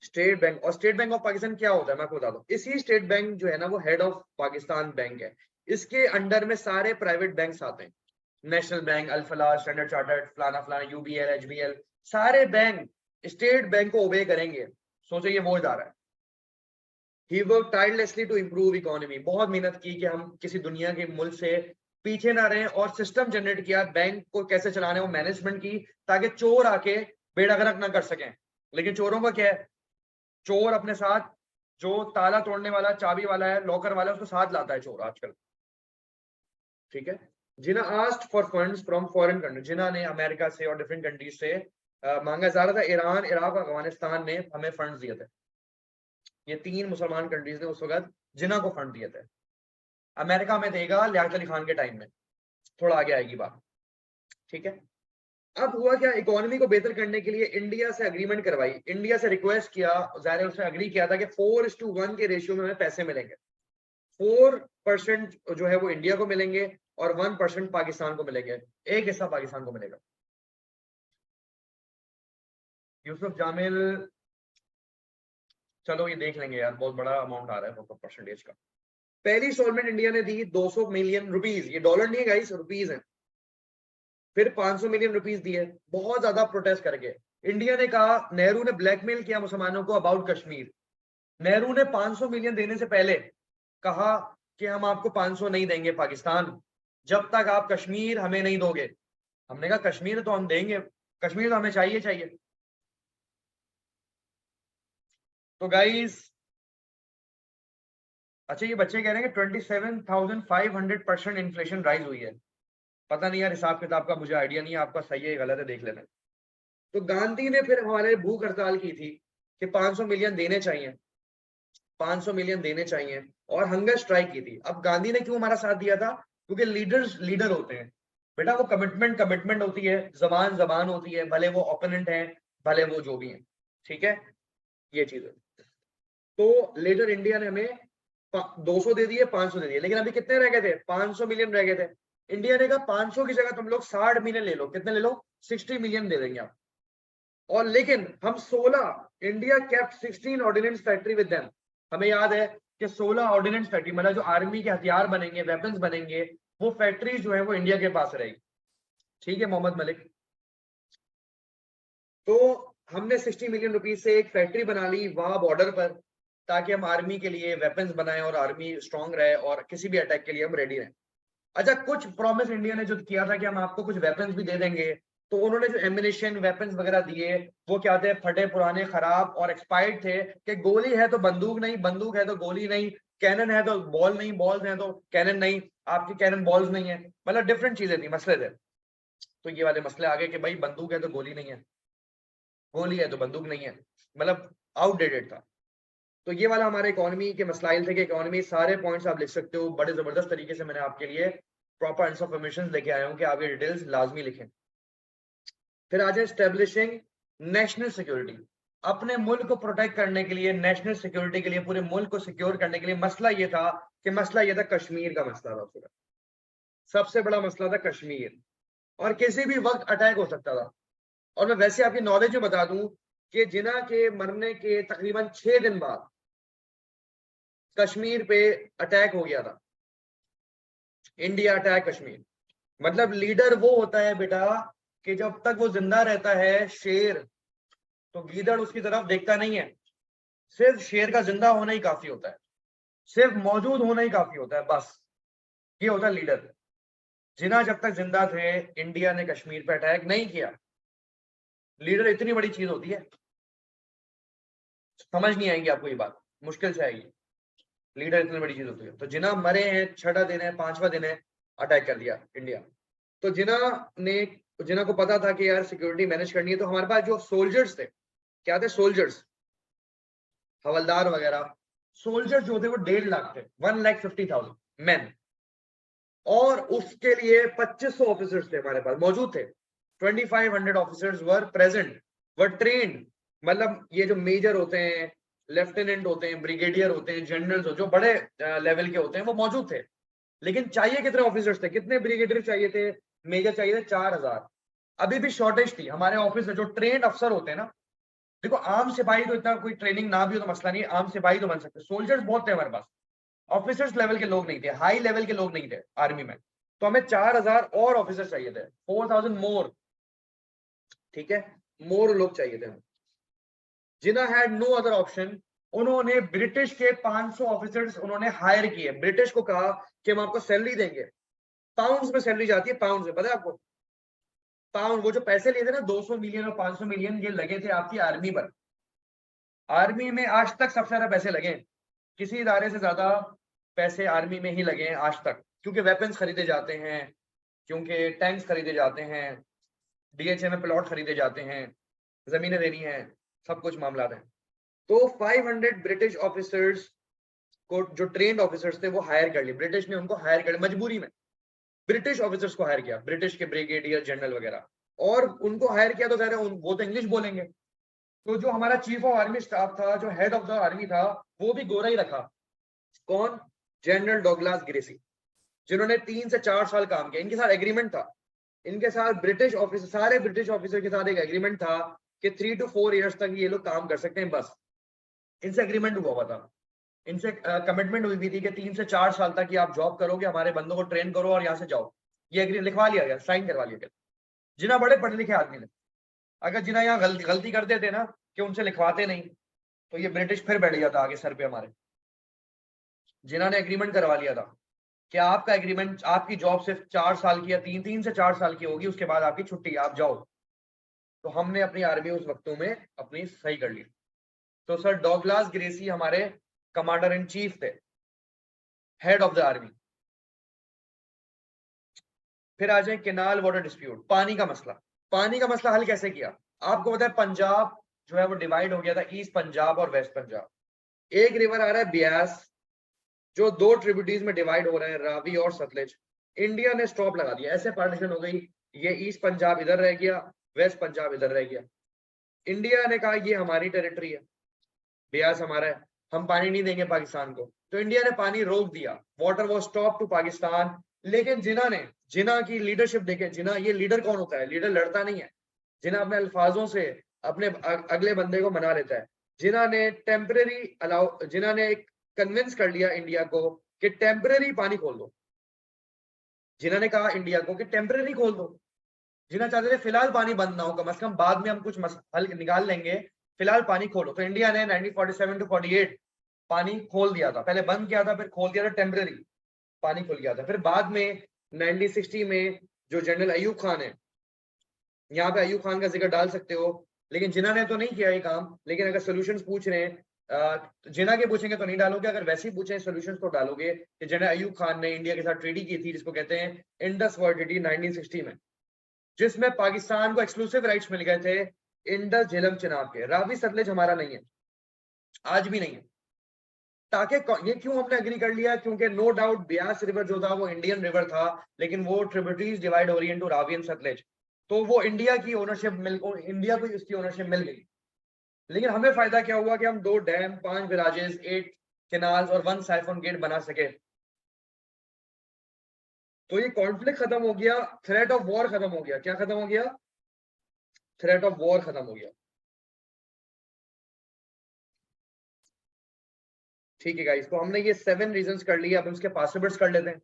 स्टेट बैंक, और स्टेट बैंक ऑफ पाकिस्तान क्या होता है मैं आपको बता दूं। इसी स्टेट बैंक जो है ना, वो हेड ऑफ पाकिस्तान बैंक है। इसके अंडर में सारे प्राइवेट बैंक्स आते हैं, National Bank, Alfalah, Standard Chartered, फलाना फलाना, यूबीएल, एचबीएल, सारे बैंक स्टेट बैंक को ओबे करेंगे। सोचो ये वो इदारा है। He work tirelessly to improve economy, बहुत मेहनत की कि हम किसी दुनिया के मुल्क से पीछे ना रहें, और सिस्टम जनरेट किया बैंक को कैसे चलाने, वो मैनेजमेंट की, ताकि चोर आके बेड़ा गर्क ना कर सकें। लेकिन चोरों का क्या है, चोर अपने साथ जो ताला तोड़ने वाला, चाबी वाला है, लॉकर वाला है, उसको साथ लाता है चोर आजकल। ठीक है। Jinnah asked for funds from foreign country, Jinnah ने अमेरिका से और डिफरेंट कंट्रीज से मांगा जा रहा था। ईरान, इराक, अफगानिस्तान ने हमें फंड्स दिए थे। ये 3 मुसलमान कंट्रीज ने उस वक्त जिन्ना को फंड दिए थे। अमेरिका में देगा लियाकत अली खान के टाइम में, थोड़ा आगे आएगी बात, ठीक है। अब हुआ क्या, इकोनॉमी को बेहतर करने के लिए इंडिया से अग्रीमेंट करवाई, इंडिया से रिक्वेस्ट किया, जाहिर उसने अग्री किया था कि 4:1 के रेशियो में हमें पैसे मिलेंगे। 4% जो है वो इंडिया को मिलेंगे और 1% पाकिस्तान को मिलेंगे, एक हिस्सा पाकिस्तान को मिलेगा। यूसुफ जामिल, चलो ये देख लेंगे यार, बहुत बड़ा अमाउंट आ रहा है परसेंटेज का। पहली इंस्टॉलमेंट इंडिया ने दी 200 मिलियन रुपीस, ये डॉलर नहीं है गाइस, रुपीस है। फिर 500 मिलियन रुपीस दिए, बहुत ज्यादा प्रोटेस्ट करके। इंडिया ने कहा, नेहरू ने ब्लैकमेल किया मुसलमानों को अबाउट कश्मीर। नेहरू ने 500 मिलियन देने से पहले कहा कि हम आपको 500 नहीं देंगे पाकिस्तान, जब तक आप कश्मीर हमें नहीं दोगे। हमने कहा कश्मीर तो हम देंगे, कश्मीर तो हमें चाहिए चाहिए। तो गाइस, अच्छा ये बच्चे कह रहे हैं कि 27,500% इन्फ्लेशन राइज हुई है। पता नहीं यार, हिसाब किताब का मुझे आइडिया नहीं है, आपका सही है गलत है देख लेना। तो गांधी ने फिर हमारे भूख हड़ताल की थी कि 500 मिलियन देने चाहिए, 500 मिलियन देने चाहिए, और हंगर स्ट्राइक की थी। अब गांधी ने क्यों हमारा साथ दिया था? क्योंकि लीडर्स लीडर होते हैं बेटा, वो कमिटमेंट होती है, जबान होती है, भले वो ओपोनेंट है, भले वो जो भी है, ठीक है, ये चीज है। तो लीडर इंडिया ने हमें 200 दे दिए, 500 दे दिए, लेकिन अभी कितने रह गए थे? 500 मिलियन रह गए थे। इंडिया ने कहा 500 की जगह तुम लोग 60 मिलियन ले लो। कितने ले लो? 60 मिलियन दे देंगे आप। और लेकिन हम 16, India kept 16 ordnance factory with them. हमें याद है कि 16 ऑर्डिनेंस फैक्ट्री, मतलब जो आर्मी के हथियार बनेंगे, वेपन्स बनेंगे, वो फैक्ट्री जो है वो इंडिया के पास रहेगी, ठीक है मोहम्मद मलिक। तो हमने 60 मिलियन रुपीस से एक फैक्ट्री बना ली वहां बॉर्डर पर, ताकि हम आर्मी के लिए वेपन्स बनाएं और आर्मी स्ट्रांग रहे और किसी भी अटैक के लिए हम रेडी रहें। अच्छा, कुछ प्रॉमिस इंडिया ने जो किया था कि हम आपको कुछ वेपन्स भी दे देंगे, तो उन्होंने जो एमिनेशन वेपन्स वगैरह दिए वो क्या थे? फटे पुराने, खराब और एक्सपायर्ड थे। कि गोली है तो बंदूक नहीं, बंदूक है तो गोली नहीं, कैनन है तो बॉल नहीं, बॉल्स हैं तो कैनन नहीं, आपकी कैनन बॉल्स नहीं है, मतलब डिफरेंट चीजें थी, मसले थे। तो ये वाले मसले आ गए कि भाई बंदूक है तो गोली नहीं है, गोली है तो बंदूक नहीं है, मतलब आउटडेटेड था। तो ये वाला हमारे इकोनॉमी के मसलाइल थे कि इकोनॉमी, सारे पॉइंट्स आप लिख सकते हो, बड़े जबरदस्त तरीके से मैंने आपके लिए प्रॉपर इन्फॉर्मेशन लेके आया हूँ कि आप ये डिटेल्स लाजमी लिखें। फिर आ जाए स्टेब्लिशिंग नेशनल सिक्योरिटी। अपने मुल्क को प्रोटेक्ट करने के लिए, नेशनल सिक्योरिटी के लिए, पूरे मुल्क को सिक्योर करने के लिए मसला ये था कश्मीर का मसला था। सबसे बड़ा मसला था कश्मीर, और किसी भी वक्त अटैक हो सकता था। और मैं वैसे आपकी नॉलेज में बता दूं कि जिन्ना के मरने के तकरीबन 6 दिन बाद कश्मीर पे अटैक हो गया था, इंडिया अटैक कश्मीर। मतलब लीडर वो होता है बेटा कि जब तक वो जिंदा रहता है शेर, तो गीदड़ उसकी तरफ देखता नहीं है। सिर्फ शेर का जिंदा होना ही काफी होता है, सिर्फ मौजूद होना ही काफी होता है, बस ये होता है लीडर। जिन्ना जब तक जिंदा थे, इंडिया ने कश्मीर पे अटैक नहीं किया। लीडर इतनी बड़ी चीज होती है, समझ नहीं आएगी आपको ये बात, मुश्किल से आएगी। लीडर इतनी बड़ी चीज होती है। तो जिन्ना मरे हैं, 6वां दिन है, 5वां दिन है, अटैक कर दिया इंडिया। तो जिन्ना को पता था कि यार सिक्योरिटी मैनेज करनी है। तो हमारे पास जो सोल्जर्स थे, क्या थे? सोल्जर्स, हवलदार वगैरह। सोल्जर्स जो थे वो 1.5 लाख थे, 1,50,000 मैन। और उसके लिए 2500 ऑफिसर्स थे हमारे पास, मौजूद थे। 2500 officers were present, were trained. मतलब ये जो मेजर होते हैं, लेफ्टिनेंट होते हैं, ब्रिगेडियर होते हैं, जनरल्स, जो बड़े लेवल के होते हैं, वो मौजूद थे। लेकिन चाहिए कितने ऑफिसर्स थे? कितने ब्रिगेडियर चाहिए थे, मेजर चाहिए थे? 4000। अभी भी शॉर्टेज थी हमारे ऑफिस में। जो ट्रेंड अफसर होते हैं ना, देखो आम सिपाही तो इतना कोई ट्रेनिंग ना भी हो तो मसला नहीं है, आम सिपाही तो बन सकते। सोल्जर्स बहुत थे हमारे पास, ऑफिसर्स लेवल के लोग नहीं थे, हाई लेवल के लोग नहीं थे आर्मी में। तो हमें 4000 और ऑफिसर चाहिए थे, 4000 मोर, ठीक है, मोर लोग चाहिए थे। जिन्ना हैड नो अदर ऑप्शन, उन्होंने ब्रिटिश के 500 ऑफिसर्स उन्होंने हायर किए। ब्रिटिश को कहा कि हम आपको सैलरी देंगे, पाउंड्स में सैलरी जाती है, पाउंड्स में, पता है आपको? पाउंड, वो जो पैसे लिए थे ना 200 मिलियन और 500 मिलियन, ये लगे थे आपकी आर्मी पर। आर्मी में आज तक सबसे ज्यादा पैसे लगे, किसी इदारे से ज्यादा पैसे आर्मी में ही लगे हैं आज तक। क्योंकि वेपन्स खरीदे जाते हैं, क्योंकि टैंक्स खरीदे जाते हैं, डीएचए में प्लॉट खरीदे जाते हैं, जमीनें देनी है, सब कुछ मामला है। तो 500 ब्रिटिश ऑफिसर्स को, जो ट्रेंड ऑफिसर्स थे, वो हायर कर लिए, ब्रिटिश ने उनको हायर कर लिया मजबूरी में, ब्रिटिश ऑफिसर्स को हायर किया, ब्रिटिश के ब्रिगेडियर जनरल वगैरह, और उनको हायर किया तो वो तो इंग्लिश बोलेंगे। तो जो हमारा चीफ ऑफ आर्मी स्टाफ था, जो हेड ऑफ द आर्मी था, वो भी गोरा ही रखा। कौन? जनरल डॉगलास ग्रेसी, जिन्होंने 3 से 4 साल काम किया। इनके साथ एग्रीमेंट था, इनके साथ ब्रिटिश ऑफिसर, सारे ब्रिटिश ऑफिसर के साथ एक एग्रीमेंट था कि 3 to 4 इयर्स तक ये लोग काम कर सकते हैं, बस इनसे एग्रीमेंट हुआ था। इनसे कमिटमेंट हुई भी थी कि 3 से 4 साल तक ये आप जॉब करोगे, हमारे बंदों को ट्रेन करो और यहाँ से जाओ। ये एग्रीमेंट लिखवा लिया गया, साइन करवा लिया गया। जिन्ना बड़े पढ़े लिखे आदमी ने, अगर जिन्ना यहाँ गलती कर देते ना कि उनसे लिखवाते नहीं, तो ये ब्रिटिश फिर बैठ जाता आगे सर पे हमारे। जिन्होंने एग्रीमेंट करवा लिया था कि आपका एग्रीमेंट, आपकी जॉब सिर्फ 4 साल की या 3 से 4 साल की होगी, उसके बाद आपकी छुट्टी, आप जाओ। तो हमने अपनी आर्मी उस वक्तों में अपनी सही कर ली। तो सर डॉगलास ग्रेसी हमारे कमांडर इन चीफ थे, हेड ऑफ द आर्मी। फिर आ जाए केनाल वाटर डिस्प्यूट, पानी का मसला। पानी का मसला हल कैसे किया? आपको पता है पंजाब जो है वो डिवाइड हो गया था, ईस्ट पंजाब और वेस्ट पंजाब। एक रिवर आ रहा है ब्यास, जो 2 ट्रिब्यूटरीज में डिवाइड हो रहे हैं, रावी और सतलज। इंडिया ने स्टॉप लगा दिया, ऐसे पार्टीशन हो गई, ये ईस्ट पंजाब इधर रह गया, वेस्ट पंजाब इधर रह गया। इंडिया ने कहा ये हमारी टेरिटरी है, ब्यास हमारा है, हम पानी नहीं देंगे पाकिस्तान को। तो इंडिया ने पानी रोक दिया, water was stop to Pakistan. लेकिन जिन्ना की लीडरशिप देखे, जिन्ना, ये लीडर कौन होता है? लीडर लड़ता नहीं है, जिन्ना अपने अल्फाजों से अपने अगले बंदे को मना लेता है। जिन्ना ने टेम्परेरी अलाउ, जिन्ना ने कन्विंस कर लिया इंडिया को कि टेम्परेरी पानी खोल दो। जिन्होंने ने कहा इंडिया को कि टेम्परेरी खोल दो, जिन्हें चाहते थे फिलहाल पानी बंद ना हो, कम से कम बाद में हम कुछ हल निकाल लेंगे, फिलहाल पानी खोलो। तो इंडिया ने 1947 to 48 पानी खोल दिया था, पहले बंद किया था, फिर खोल दिया था, टेम्परेरी पानी खुल गया था। फिर बाद में 1960 में जो जनरल अयूब खान है, यहाँ पे अयूब खान का जिक्र डाल सकते हो, लेकिन जिन्ना ने तो नहीं किया ये काम। लेकिन अगर सोल्यूशंस पूछ रहे हैं, जिन्ना के पूछेंगे तो नहीं डालोगे, अगर वैसे ही पूछे सोल्यूशंस तो डालोगे कि जनरल अयूब खान ने इंडिया के साथ ट्रेडी की थी, जिसको कहते हैं इंडस वाटर ट्रीटी 1960 में, जिसमें पाकिस्तान को एक्सक्लूसिव राइट्स मिल गए थे इंडस झेलम चिनाब के। रावी सतलज हमारा नहीं है, आज भी नहीं है। ताकि ये क्यों हमने एग्री कर लिया? क्योंकि नो डाउट ब्यास रिवर जो था वो इंडियन रिवर था, लेकिन वो ट्रिब्यूटरीज डिवाइड हो रही है इनटू रावी एंड सतलज, तो वो इंडिया की ओनरशिप इंडिया को उसकी ओनरशिप मिल गई। लेकिन हमें फायदा क्या हुआ कि हम 2 डैम, 5 विराजेस, 8 कैनाल्स और 1 साइफोन गेट बना सके। तो ये कॉन्फ्लिक्ट खत्म हो गया, थ्रेट ऑफ वॉर खत्म हो गया। क्या खत्म हो गया? थ्रेट ऑफ वॉर खत्म हो गया। ठीक है गाइस, तो हमने ये 7 रीजंस कर लिए, अब उसके पासिबल्स कर लेते हैं।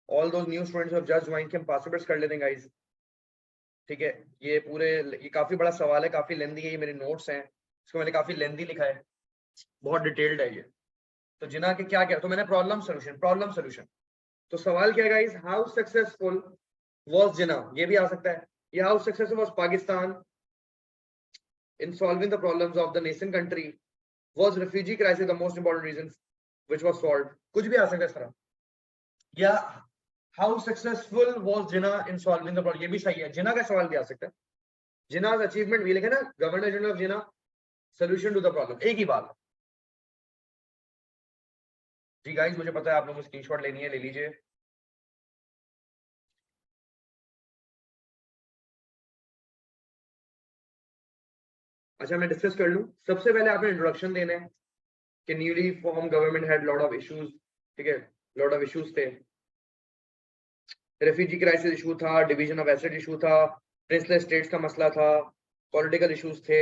All those new students of just join के हम पासिबल्स कर लेते हैं गाइस। ठीक है, ये काफी बड़ा सवाल है, काफी लेंदी है, ये मेरे नोट्स हैं, इसको मैंने काफी लेंदी लिखा है, बहुत डिटेल्ड है ये। तो जिना के क्या क्या, तो मैंने प्रॉब्लम सोल्यूशन। तो सवाल क्या है गाइस? हाउ सक्सेसफुल वाज जिना, ये भी आ सकता है, ये how successful was Pakistan in solving the problems of the nascent country, was refugee crisis the most important reason which was solved, कुछ भी आ सकता है इस तरह। या how successful was Jinnah in solving the problem, ये भी सही है, जिन्ना का सवाल भी आ सकता है। जिन्ना's achievement भी लिखे ना, governor general of Jinnah, solution to the problem, एक ही बात। जी गाइस, मुझे पता है आप लोगों को स्क्रीनशॉट लेनी है, ले लीजिए। अच्छा, मैं डिस्कस कर लूं। सबसे पहले आपने इंट्रोडक्शन देना है कि newly form government had lot of issues. ठीक है, लॉट ऑफ इश्यूज थे, रेफ्यूजी क्राइसिस इशू था, डिवीजन ऑफ एसेट इशू था, प्रिंसलेस स्टेट्स का मसला था, पॉलिटिकल इश्यूज थे,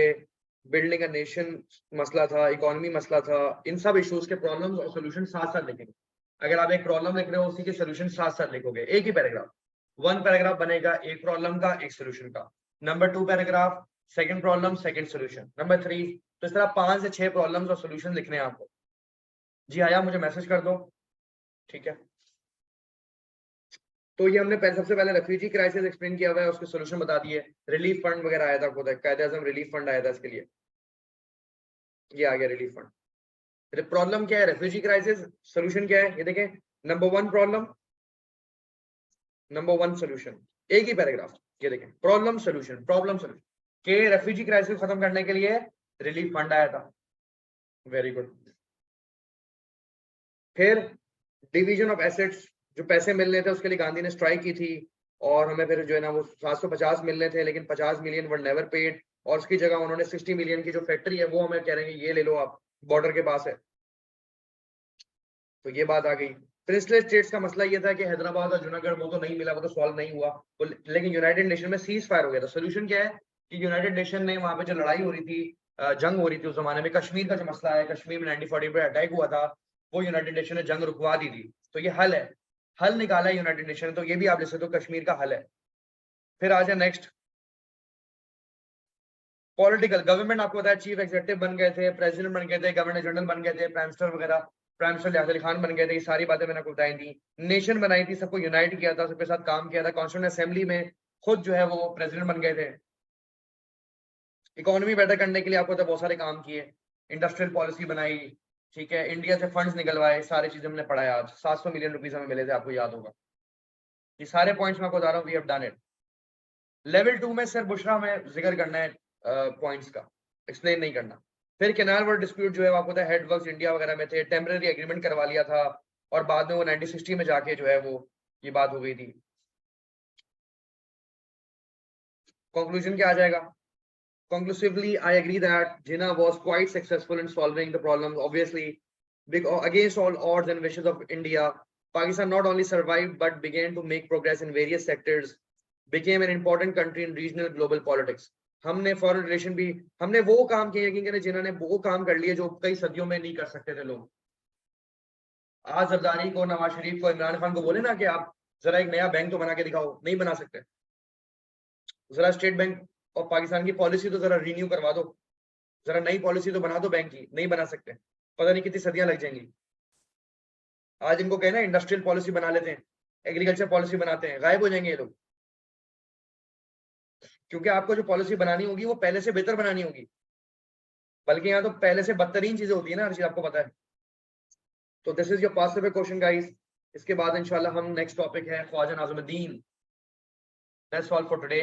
बिल्डिंग अ नेशन मसला था, इकोनॉमी मसला था। इन सब इश्यूज के प्रॉब्लम्स और सॉल्यूशन साथ साथ लिखेंगे। अगर आप एक प्रॉब्लम लिख रहे हो, उसी के सॉल्यूशन साथ साथ लिखोगे, एक ही पैराग्राफ, 1 पैराग्राफ बनेगा, एक प्रॉब्लम का, एक सॉल्यूशन का। Number 2 paragraph, second problem, second solution. Number 3, तो इस तरह 5 से 6 प्रॉब्लम्स और सॉल्यूशन लिखने हैं आपको। जी आया, मुझे मैसेज कर दो। ठीक है, तो ये हमने सबसे पहले रेफ्यूजी क्राइसिस एक्सप्लेन किया हुआ है, उसके सॉल्यूशन बता दिए, रिलीफ फंड वगैरह आया था, खुद कायदे-आज़म रिलीफ फंड आया था इसके लिए, ये आ गया रिलीफ फंड। प्रॉब्लम क्या है? Refugee crisis. सॉल्यूशन क्या है? ये देखें, नंबर 1 प्रॉब्लम, नंबर 1 सोल्यूशन, एक ही पैराग्राफ, ये देखें, प्रॉब्लम सोल्यूशन के रेफ्यूजी क्राइसिस खत्म करने के लिए रिलीफ फंड आया था, वेरी गुड। फिर डिवीजन ऑफ एसेट्स, जो पैसे मिलने थे उसके लिए गांधी ने स्ट्राइक की थी, और हमें फिर जो है ना वो 750 मिलने थे, लेकिन 50 मिलियन वर नेवर पेड, और उसकी जगह उन्होंने 60 मिलियन की जो फैक्ट्री है वो हमें कह रहे हैं ये ले लो आप, बॉर्डर के पास है, तो ये बात आ गई। प्रिंसली स्टेट्स का मसला ये था कि हैदराबाद और जूनागढ़ वो तो नहीं मिला, वो तो सॉल्व नहीं हुआ, तो लेकिन यूनाइटेड नेशन में सीज फायर हो गया था। सोल्यूशन क्या है कि यूनाइटेड नेशन ने वहां पे जो लड़ाई हो रही थी, जंग हो रही थी उस जमाने में, कश्मीर का जो मसला है, कश्मीर में 1940 पे अटैक हुआ था, वो यूनाइटेड नेशन ने जंग रुकवा दी थी, तो ये हल है, हल निकाला है यूनाइटेड नेशन ने, तो ये भी आप लिख सकते हो कश्मीर का हल है। फिर आ जाए नेक्स्ट, पॉलिटिकल गवर्नमेंट, आपको बताया चीफ एग्जीक्यूटिव बन गए थे, प्रेसिडेंट बन गए थे, गवर्नर जनरल बन गए थे, प्राइम मिनिस्टर वगैरह, प्राइम मिनिस्टर लियाकत अली खान बन गए थे, ये सारी बातें मैंने आपको बताई थी। नेशन बनाई थी, सबको यूनाइट किया था, सबके साथ काम किया था, कॉन्स्टिट्यूएंट असेंबली में खुद जो है वो प्रेसिडेंट बन गए थे। इकोनॉमी बेटर करने के लिए आपको तो बहुत सारे काम किए, इंडस्ट्रियल पॉलिसी बनाई, ठीक है, इंडिया से फंड्स निकलवाए, सारी चीजें हमने पढ़ाया। आज 700 मिलियन रुपीस हमें मिले थे, आपको याद होगा। ये सारे पॉइंट्स मैं आपको बता रहा हूँ, we have done it. Level 2 में सर बुशरा में जिक्र करना है पॉइंट्स का, एक्सप्लेन नहीं करना। फिर कैनाल वर्ड डिस्प्यूट जो है आपको पता है हेड वर्क्स इंडिया वगैरह में थे, टेम्पररी एग्रीमेंट करवा लिया था, और बाद में वो 1960 में जाके जो है वो ये बात हो गई थी। कंक्लूजन क्या आ जाएगा? Conclusively, I agree that Jinnah was quite successful in solving the problems, obviously, against all odds and wishes of India. Pakistan not only survived but began to make progress in various sectors, became an important country in regional global politics. हमने foreign relation भी, हमने वो काम किए, यकीन करें जिन्होंने वो काम कर लिए जो कई सदियों में नहीं कर सकते थे लोग। आज जरदारी को, नवाज शरीफ को, इमरान खान को बोले ना कि आप जरा एक नया बैंक तो बना के दिखाओ, नहीं बना सकते। जरा स्टेट बैंक और पाकिस्तान की पॉलिसी तो जरा रिन्यू करवा दो, जरा नई पॉलिसी तो बना दो बैंक की, नहीं बना सकते, पता नहीं कितनी सदियां लग जाएंगी। आज इनको कहना इंडस्ट्रियल पॉलिसी बना लेते हैं, एग्रीकल्चर पॉलिसी बनाते हैं, गायब हो जाएंगे ये लोग, क्योंकि आपको जो पॉलिसी बनानी होगी वो पहले से बेहतर बनानी होगी, बल्कि यहाँ तो पहले से बदतरीन चीजें होती है ना, हर चीज आपको पता है। तो this is your past paper question guys. इसके बाद इंशाल्लाह हम नेक्स्ट टॉपिक है Khawaja Nazimuddin. That's all for today.